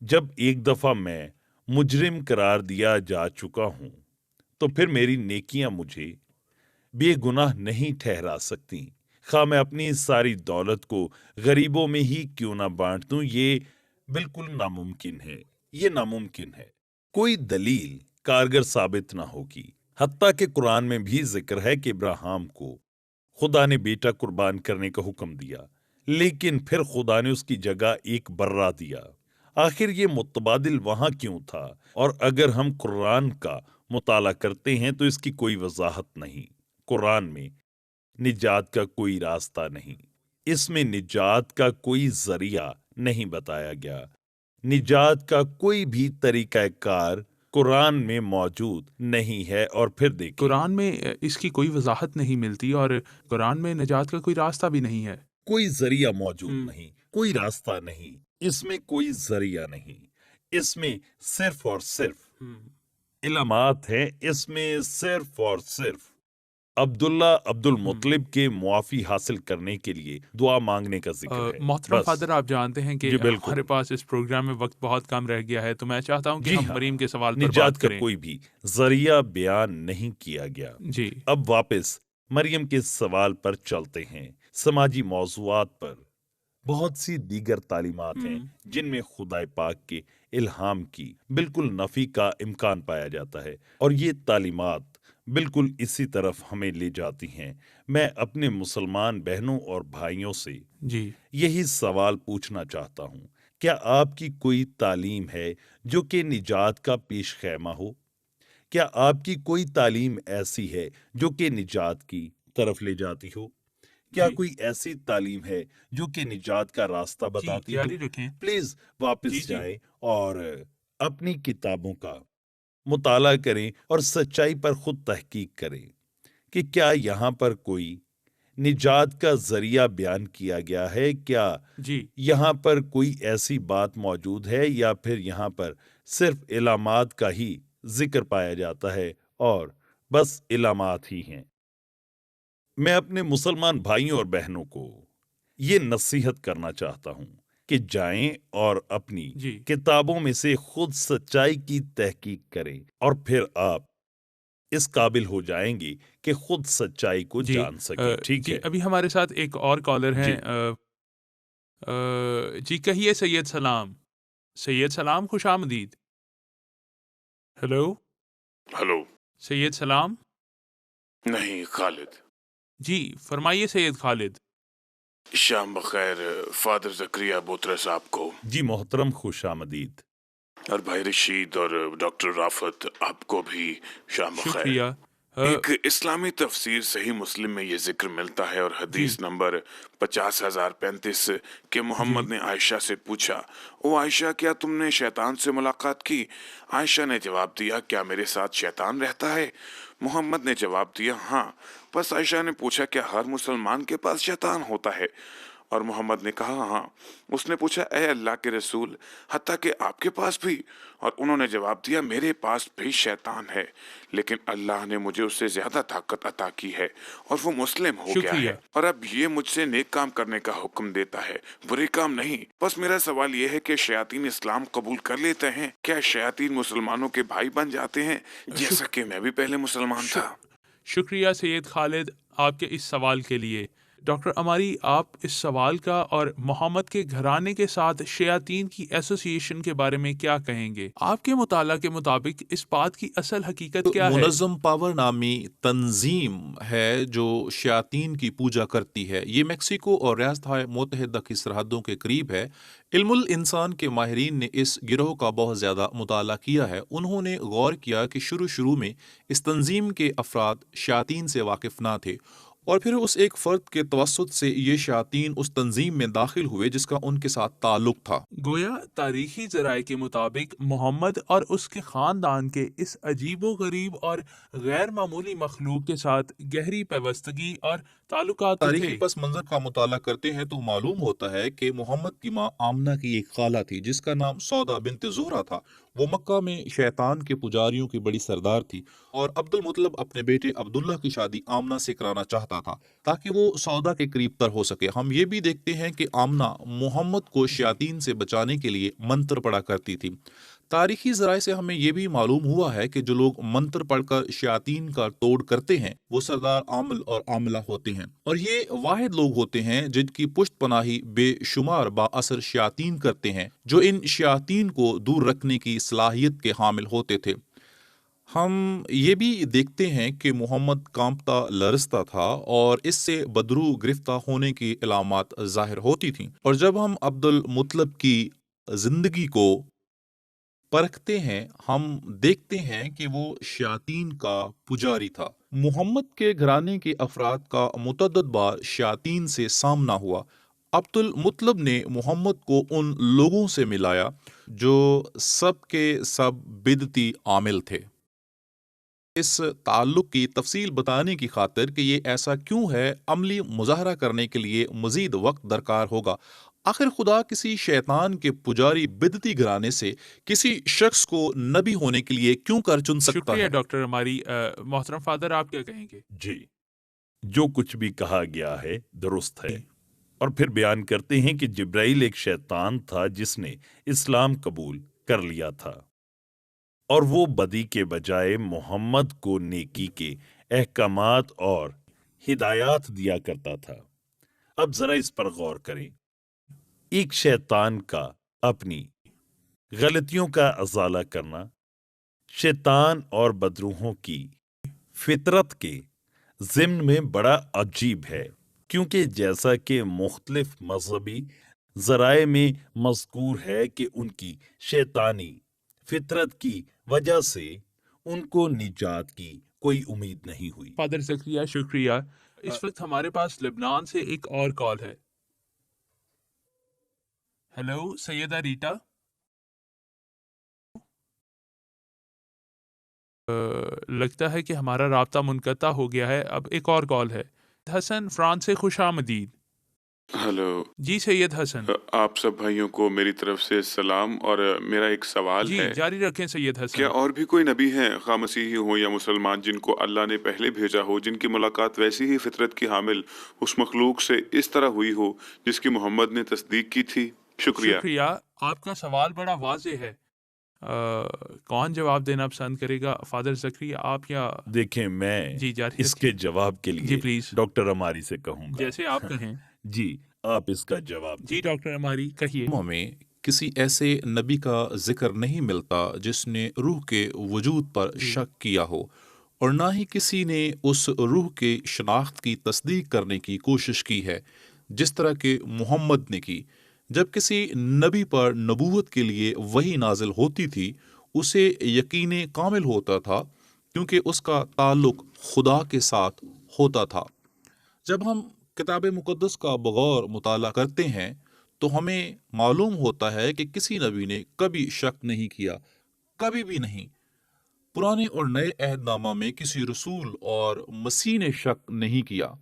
جب ایک دفعہ میں مجرم قرار دیا جا چکا ہوں تو پھر میری نیکیاں مجھے بے گناہ نہیں ٹھہرا سکتی، خواہ میں اپنی ساری دولت کو غریبوں میں ہی کیوں نہ بانٹ دوں۔ یہ بالکل ناممکن ہے، یہ ناممکن ہے، کوئی دلیل کارگر ثابت نہ ہوگی۔ حتیٰ کہ قرآن میں بھی ذکر ہے کہ ابراہیم کو خدا نے بیٹا قربان کرنے کا حکم دیا، لیکن پھر خدا نے اس کی جگہ ایک برہ دیا۔ آخر یہ متبادل وہاں کیوں تھا؟ اور اگر ہم قرآن کا مطالعہ کرتے ہیں تو اس کی کوئی وضاحت نہیں۔ قرآن میں نجات کا کوئی راستہ نہیں، اس میں نجات کا کوئی ذریعہ نہیں بتایا گیا، نجات کا کوئی بھی طریقہ کار قرآن میں موجود نہیں ہے۔ اور پھر دیکھیں، قرآن میں اس کی کوئی وضاحت نہیں ملتی، اور قرآن میں نجات کا کوئی راستہ بھی نہیں ہے۔ کوئی ذریعہ موجود ہم، نہیں، کوئی راستہ نہیں، اس میں کوئی ذریعہ نہیں، اس میں صرف اور صرف ہم، علامات ہیں، اس میں صرف اور صرف عبداللہ عبد المطلب کے معافی حاصل کرنے کے لیے دعا مانگنے کا ذکر ہے، محترم بس۔ فادر، آپ جانتے ہیں کہ جی بالکل، ہمارے پاس اس پروگرام میں وقت بہت کم رہ گیا ہے، تو میں چاہتا ہوں کہ جی ہم ہاں، مریم کے سوال پر نجات بات کا کریں۔ کوئی بھی ذریعہ بیان نہیں کیا گیا۔ جی اب واپس مریم کے سوال پر چلتے ہیں۔ سماجی موضوعات پر بہت سی دیگر تعلیمات ہیں ہم، جن میں خدا پاک کے الہام کی بالکل نفی کا امکان پایا جاتا ہے، اور یہ تعلیمات بالکل اسی طرف ہمیں لے جاتی ہیں۔ میں اپنے مسلمان بہنوں اور بھائیوں سے جی یہی سوال پوچھنا چاہتا ہوں، کیا آپ کی کوئی تعلیم ہے جو کہ نجات کا پیش خیمہ ہو؟ کیا آپ کی کوئی تعلیم ایسی ہے جو کہ نجات کی طرف لے جاتی ہو؟ کیا جی کوئی ایسی تعلیم ہے جو کہ نجات کا راستہ جی بتاتی ہو؟ جاری رکھیں۔ پلیز جی واپس جی جائیں اور اپنی کتابوں کا مطالعہ کریں اور سچائی پر خود تحقیق کریں کہ کیا یہاں پر کوئی نجات کا ذریعہ بیان کیا گیا ہے، کیا جی یہاں پر کوئی ایسی بات موجود ہے، یا پھر یہاں پر صرف علامات کا ہی ذکر پایا جاتا ہے اور بس علامات ہی ہیں۔ میں اپنے مسلمان بھائیوں اور بہنوں کو یہ نصیحت کرنا چاہتا ہوں کہ جائیں اور اپنی جی کتابوں میں سے خود سچائی کی تحقیق کریں، اور پھر آپ اس قابل ہو جائیں گے کہ خود سچائی کو جی جان سکیں۔ ٹھیک جی ہے؟ ابھی ہمارے ساتھ ایک اور کالر ہیں۔ جی جی کہیے سید سلام۔ سید سلام، خوش آمدید۔ ہیلو ہلو، سید سلام۔ نہیں خالد، جی فرمائیے سید خالد۔ شام بخیر فادر زکریا بوترا صاحب کو، جی محترم، خوش آمدید۔ اور بھائی رشید اور ڈاکٹر رافت آپ کو بھی شام بخیر۔ شکریہ۔ ایک اسلامی تفسیر صحیح مسلم میں یہ ذکر ملتا ہے، اور جی حدیث نمبر 50,035 کہ جی محمد نے عائشہ سے پوچھا، او عائشہ کیا تم نے شیطان سے ملاقات کی؟ عائشہ نے جواب دیا، کیا میرے ساتھ شیطان رہتا ہے؟ محمد نے جواب دیا، ہاں۔ بس عائشہ نے پوچھا، کیا ہر مسلمان کے پاس شیطان ہوتا ہے؟ اور محمد نے کہا، ہاں۔ اس نے پوچھا، اے اللہ کے رسول، حتیٰ کہ آپ کے پاس بھی؟ اور انہوں نے جواب دیا، میرے پاس بھی شیطان ہے، لیکن اللہ نے مجھے اس سے زیادہ طاقت عطا کی ہے اور وہ مسلم ہو گیا شکریہ۔ ہے، اور اب یہ مجھ سے نیک کام کرنے کا حکم دیتا ہے، برے کام نہیں۔ بس میرا سوال یہ ہے کہ شیاطین اسلام قبول کر لیتے ہیں؟ کیا شیاطین مسلمانوں کے بھائی بن جاتے ہیں، جیسا کہ میں بھی پہلے مسلمان تھا؟ شکریہ سید خالد آپ کے اس سوال کے لیے۔ ڈاکٹر اماری، آپ اس سوال کا اور محمد کے گھرانے کے ساتھ شیاطین کی ایسوسی ایشن کے بارے میں کیا کہیں گے؟ آپ کے مطالعہ کے مطابق اس بات کی اصل حقیقت کیا ہے؟ منظم پاور نامی تنظیم ہے جو شیاطین کی پوجا کرتی ہے۔ یہ میکسیکو اور ریاستہائے متحدہ کی سرحدوں کے قریب ہے۔ علم الانسان کے ماہرین نے اس گروہ کا بہت زیادہ مطالعہ کیا ہے۔ انہوں نے غور کیا کہ شروع میں اس تنظیم کے افراد شیاطین سے واقف نہ تھے، اور پھر اس ایک فرد کے توسط سے یہ شیاطین اس تنظیم میں داخل ہوئے جس کا ان کے ساتھ تعلق تھا۔ گویا تاریخی ذرائع کے مطابق محمد اور اس کے خاندان کے اس عجیب و غریب اور غیر معمولی مخلوق کے ساتھ گہری پیوستگی اور تعلقات تاریخی تھے۔ پس منظر کا مطالعہ کرتے ہیں تو معلوم ہوتا ہے کہ محمد کی ماں آمنہ کی ایک خالہ تھی جس کا نام سودا بنت زہرہ تھا۔ وہ مکہ میں شیطان کے پجاریوں کی بڑی سردار تھی، اور عبد المطلب اپنے بیٹے عبداللہ کی شادی آمنہ سے کرانا چاہتا تھا تاکہ وہ سودا کے قریب تر ہو سکے۔ ہم یہ بھی دیکھتے ہیں کہ آمنہ محمد کو شیاطین سے بچانے کے لیے منتر پڑھا کرتی تھی۔ تاریخی ذرائع سے ہمیں یہ بھی معلوم ہوا ہے کہ جو لوگ منتر پڑھ کر شیاطین کا توڑ کرتے ہیں وہ سردار عامل اور عاملہ ہوتے ہیں، اور یہ واحد لوگ ہوتے ہیں جن کی پشت پناہی بے شمار با اثر شیاطین کرتے ہیں جو ان شیاطین کو دور رکھنے کی صلاحیت کے حامل ہوتے تھے۔ ہم یہ بھی دیکھتے ہیں کہ محمد کانپتا لرزتا تھا اور اس سے بدرو گرفتہ ہونے کی علامات ظاہر ہوتی تھیں، اور جب ہم عبد المطلب کی زندگی کو پرکھتے ہیں ہم دیکھتے ہیں کہ وہ شیاطین کا پجاری تھا۔ محمد کے گھرانے کے افراد کا متعدد بار شیاطین سے سامنا ہوا۔ عبد المطلب نے محمد کو ان لوگوں سے ملایا جو سب کے سب بدعتی عامل تھے۔ اس تعلق کی تفصیل بتانے کی خاطر کہ یہ ایسا کیوں ہے، عملی مظاہرہ کرنے کے لیے مزید وقت درکار ہوگا۔ آخر خدا کسی شیطان کے پجاری بدعتی گھرانے سے کسی شخص کو نبی ہونے کے لیے کیوں کر چن سکتا شکریہ ہے؟ ڈاکٹر ہماری محترم فادر، آپ کیا کہیں گے؟ جی، جو کچھ بھی کہا گیا ہے درست ہے، اور پھر بیان کرتے ہیں کہ جبرائیل ایک شیطان تھا جس نے اسلام قبول کر لیا تھا، اور وہ بدی کے بجائے محمد کو نیکی کے احکامات اور ہدایات دیا کرتا تھا۔ اب ذرا اس پر غور کریں۔ ایک شیطان کا اپنی غلطیوں کا ازالہ کرنا شیطان اور بدروحوں کی فطرت کے ضمن میں بڑا عجیب ہے، کیونکہ جیسا کہ مختلف مذہبی ذرائع میں مذکور ہے کہ ان کی شیطانی فطرت کی وجہ سے ان کو نجات کی کوئی امید نہیں ہوئی۔ فادر زکریا شکریہ۔ اس وقت ہمارے پاس لبنان سے ایک اور کال ہے۔ ہیلو سیدہ ریٹا، لگتا ہے کہ ہمارا رابطہ منقطع ہو گیا ہے۔ اب ایک اور کال ہے۔ حسن فرانس سے خوش آمدید۔ ہلو، جی سید حسن۔ آپ سب بھائیوں کو میری طرف سے سلام، اور میرا ایک سوال جی ہے، جاری رکھیں سید حسن۔ کیا اور بھی کوئی نبی ہیں، خواہ مسیحی ہوں یا مسلمان، جن کو اللہ نے پہلے بھیجا ہو، جن کی ملاقات ویسی ہی فطرت کی حامل اس مخلوق سے اس طرح ہوئی ہو جس کی محمد نے تصدیق کی تھی؟ شکریہ۔ شکریہ، آپ کا سوال بڑا واضح ہے۔ کون جواب دینا پسند کرے گا، فادر زکریا آپ یا؟ دیکھیں، میں جی جاری اس کے جواب کے جی لیے پلیز، ڈاکٹر اماری سے کہوں گا۔ جیسے آپ کہیں۔ جی، آپ اس کا جواب جی ڈاکٹر اماری کہیے۔ میں کسی ایسے نبی کا ذکر نہیں ملتا جس نے روح کے وجود پر شک کیا ہو، اور نہ ہی کسی نے اس روح کے شناخت کی تصدیق کرنے کی کوشش کی ہے جس طرح کہ محمد نے کی۔ جب کسی نبی پر نبوت کے لیے وحی نازل ہوتی تھی، اسے یقین کامل ہوتا تھا کیونکہ اس کا تعلق خدا کے ساتھ ہوتا تھا۔ جب ہم کتاب مقدس کا بغور مطالعہ کرتے ہیں تو ہمیں معلوم ہوتا ہے کہ کسی نبی نے کبھی شک نہیں کیا، کبھی بھی نہیں۔ پرانے اور نئے عہد نامہ میں کسی رسول اور مسیح نے شک نہیں کیا۔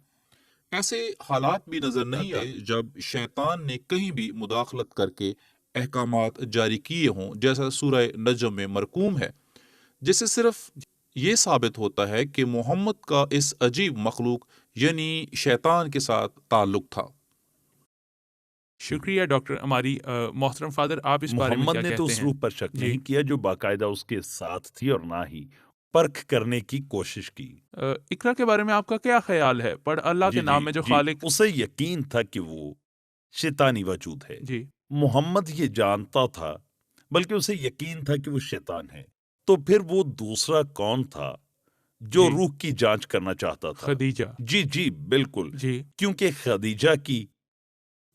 ایسے حالات بھی نظر نہیں آئے جب شیطان نے کہیں بھی مداخلت کر کے احکامات جاری کیے ہوں، جیسا سورہ نجم میں مرقوم ہے، جس سے صرف یہ ثابت ہوتا ہے کہ محمد کا اس عجیب مخلوق یعنی شیطان کے ساتھ تعلق تھا۔ شکریہ ڈاکٹر اماری۔ محترم فادر آپ اس بارے میں محمد کیا نے کہتے تو ہیں؟ اس روح پر شک جی۔ نہیں کیا جو باقاعدہ اس کے ساتھ تھی، اور نہ ہی پرکھ کرنے کی کوشش کی۔ اقرا کے بارے میں آپ کا کیا خیال ہے؟ پڑھ اللہ کے نام میں جو خالق۔ اسے یقین تھا کہ وہ شیطانی وجود ہے۔ جی محمد یہ جانتا تھا، بلکہ اسے یقین تھا کہ وہ شیطان ہے۔ تو پھر وہ دوسرا کون تھا جو جی۔ روح کی جانچ کرنا چاہتا تھا؟ خدیجہ۔ جی بالکل، جی کیونکہ خدیجہ کی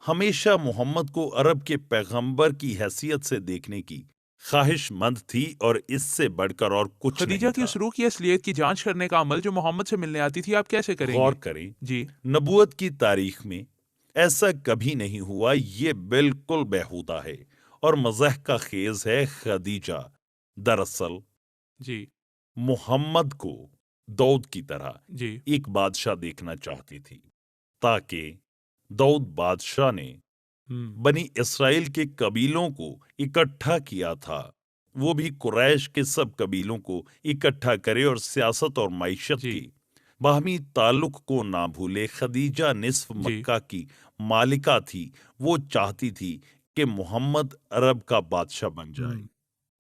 ہمیشہ محمد کو عرب کے پیغمبر کی حیثیت سے دیکھنے کی خواہش مند تھی، اور اس سے بڑھ کر اور کچھ خدیجہ نہیں کی تھا۔ اس روح کی اصلیت کی جانچ کرنے کا عمل جو محمد سے ملنے آتی تھی، آپ کیسے کریں غور گے؟ کریں، جی نبوت کی تاریخ میں ایسا کبھی نہیں ہوا۔ یہ بالکل بیہودہ ہے اور مزاح کا خیز ہے۔ خدیجہ دراصل جی محمد کو داؤد کی طرح جی ایک بادشاہ دیکھنا چاہتی تھی، تاکہ داؤد بادشاہ نے بنی اسرائیل کے قبیلوں کو اکٹھا کیا تھا، وہ بھی قریش کے سب قبیلوں کو اکٹھا کرے اور سیاست اور معیشت جی۔ کے باہمی تعلق کو نہ بھولے۔ خدیجہ نصف جی۔ مکہ کی مالکہ تھی، وہ چاہتی تھی کہ محمد عرب کا بادشاہ بن جائے۔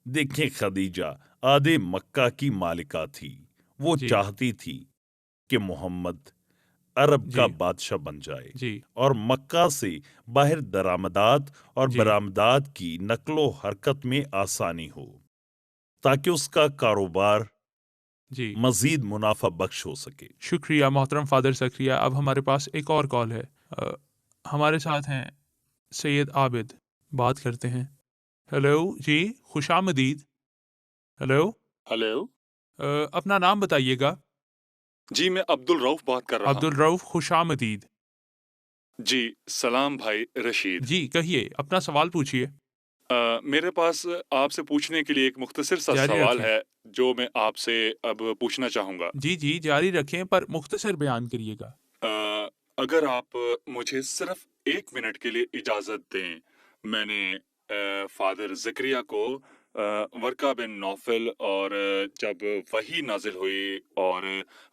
دیکھیں، خدیجہ آدھے مکہ کی مالکہ تھی، وہ جی۔ چاہتی تھی کہ محمد عرب جی۔ کا بادشاہ بن جائے، جی اور مکہ سے باہر درآمدات اور جی۔ برآمدات کی نقل و حرکت میں آسانی ہو، تاکہ اس کا کاروبار جی مزید منافع بخش ہو سکے۔ شکریہ محترم فادر زکریا۔ اب ہمارے پاس ایک اور کال ہے۔ ہمارے ساتھ ہیں سید عابد، بات کرتے ہیں۔ ہیلو جی، خوش آمدید۔ ہیلو، ہلو، اپنا نام بتائیے گا۔ جی میں عبد الرؤف بات کر رہا عبد ہوں۔ الرؤف، خوش آمدید۔ جی سلام بھائی رشید۔ جی کہیے، اپنا سوال پوچھیے۔ میرے پاس آپ سے پوچھنے کے لیے ایک مختصر سا جاری سوال رکھیں۔ ہے جو میں آپ سے اب پوچھنا چاہوں گا۔ جی جی جاری رکھیں، پر مختصر بیان کریے گا۔ اگر آپ مجھے صرف 1 منٹ کے لیے اجازت دیں، میں نے فادر زکریا کو ورقہ بن نوفل اور جب وحی نازل ہوئی اور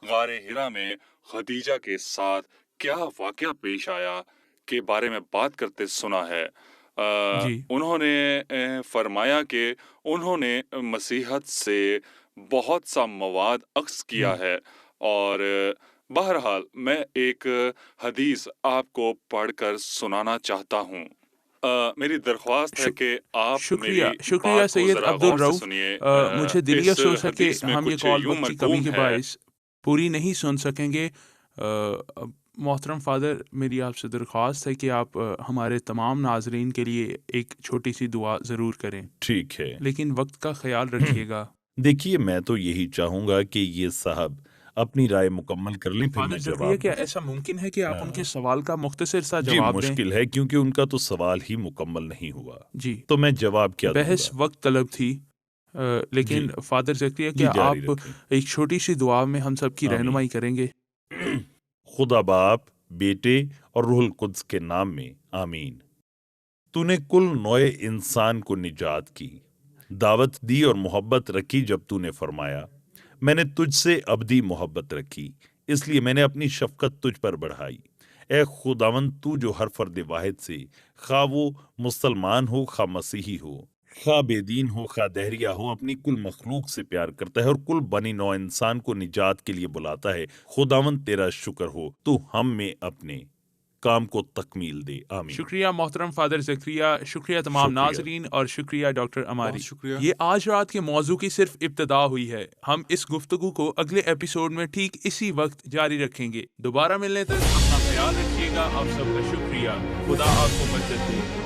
غار ہرا میں خدیجہ کے ساتھ کیا واقعہ پیش آیا کے بارے میں بات کرتے سنا ہے۔ جی انہوں نے فرمایا کہ انہوں نے مسیحت سے بہت سا مواد عکس کیا ہے، اور بہرحال میں ایک حدیث آپ کو پڑھ کر سنانا چاہتا ہوں۔ میری درخواست ہے کہ آپ شکریہ میری شکریہ بات کو سید ذرا غور سے عبدالرؤف۔ سنیے۔ مجھے دلی اس افسوس ہے کہ حدیث میں ہم یہ کچھ کال یوں وقت کی کمی مرقوم کے ہے۔ باعث پوری نہیں سن سکیں گے۔ محترم فادر، میری آپ سے درخواست ہے کہ آپ ہمارے تمام ناظرین کے لیے ایک چھوٹی سی دعا ضرور کریں، ٹھیک ہے۔ لیکن وقت کا خیال رکھیے گا۔ دیکھیے، میں تو یہی چاہوں گا کہ یہ صاحب اپنی رائے مکمل کر لیں، پھر فادر میں زکریا، جواب کیا دوں۔ ایسا ممکن ہے کہ آپ ان کے سوال کا مختصر سا جی جواب دیں؟ مشکل ہے، کیونکہ ان کا تو سوال ہی مکمل نہیں ہوا، جی، تو میں جواب کیا دوں بحث گا؟ وقت طلب تھی، لیکن فادر زکریا، جی کیا جاری آپ رکھیں۔ ایک چھوٹی سی دعا میں ہم سب کی آمین۔ رہنمائی کریں گے؟ خدا باپ، بیٹے اور روح القدس کے نام میں آمین۔ تو نے کل نوع انسان کو نجات کی، دعوت دی اور محبت رکھی جب تو نے فرمایا میں نے تجھ سے ابدی محبت رکھی، اس لیے میں نے اپنی شفقت تجھ پر بڑھائی۔ اے خداوند، تو جو ہر فرد واحد سے، خواہ وہ مسلمان ہو خواہ مسیحی ہو، خواہ بے دین ہو خواہ دہریہ ہو، اپنی کل مخلوق سے پیار کرتا ہے اور کل بنی نوع انسان کو نجات کے لیے بلاتا ہے، خداوند تیرا شکر ہو، تو ہم میں اپنے کام کو تکمیل دے۔ آمین۔ شکریہ محترم فادر زکریا، شکریہ تمام شکریہ۔ ناظرین، اور شکریہ ڈاکٹر اماری۔ بہت شکریہ۔ یہ آج رات کے موضوع کی صرف ابتدا ہوئی ہے، ہم اس گفتگو کو اگلے ایپیسوڈ میں ٹھیک اسی وقت جاری رکھیں گے۔ دوبارہ ملنے تک اپنا خیال رکھیے گا۔ آپ سب کا شکریہ۔ خدا آپ کو برکت دے۔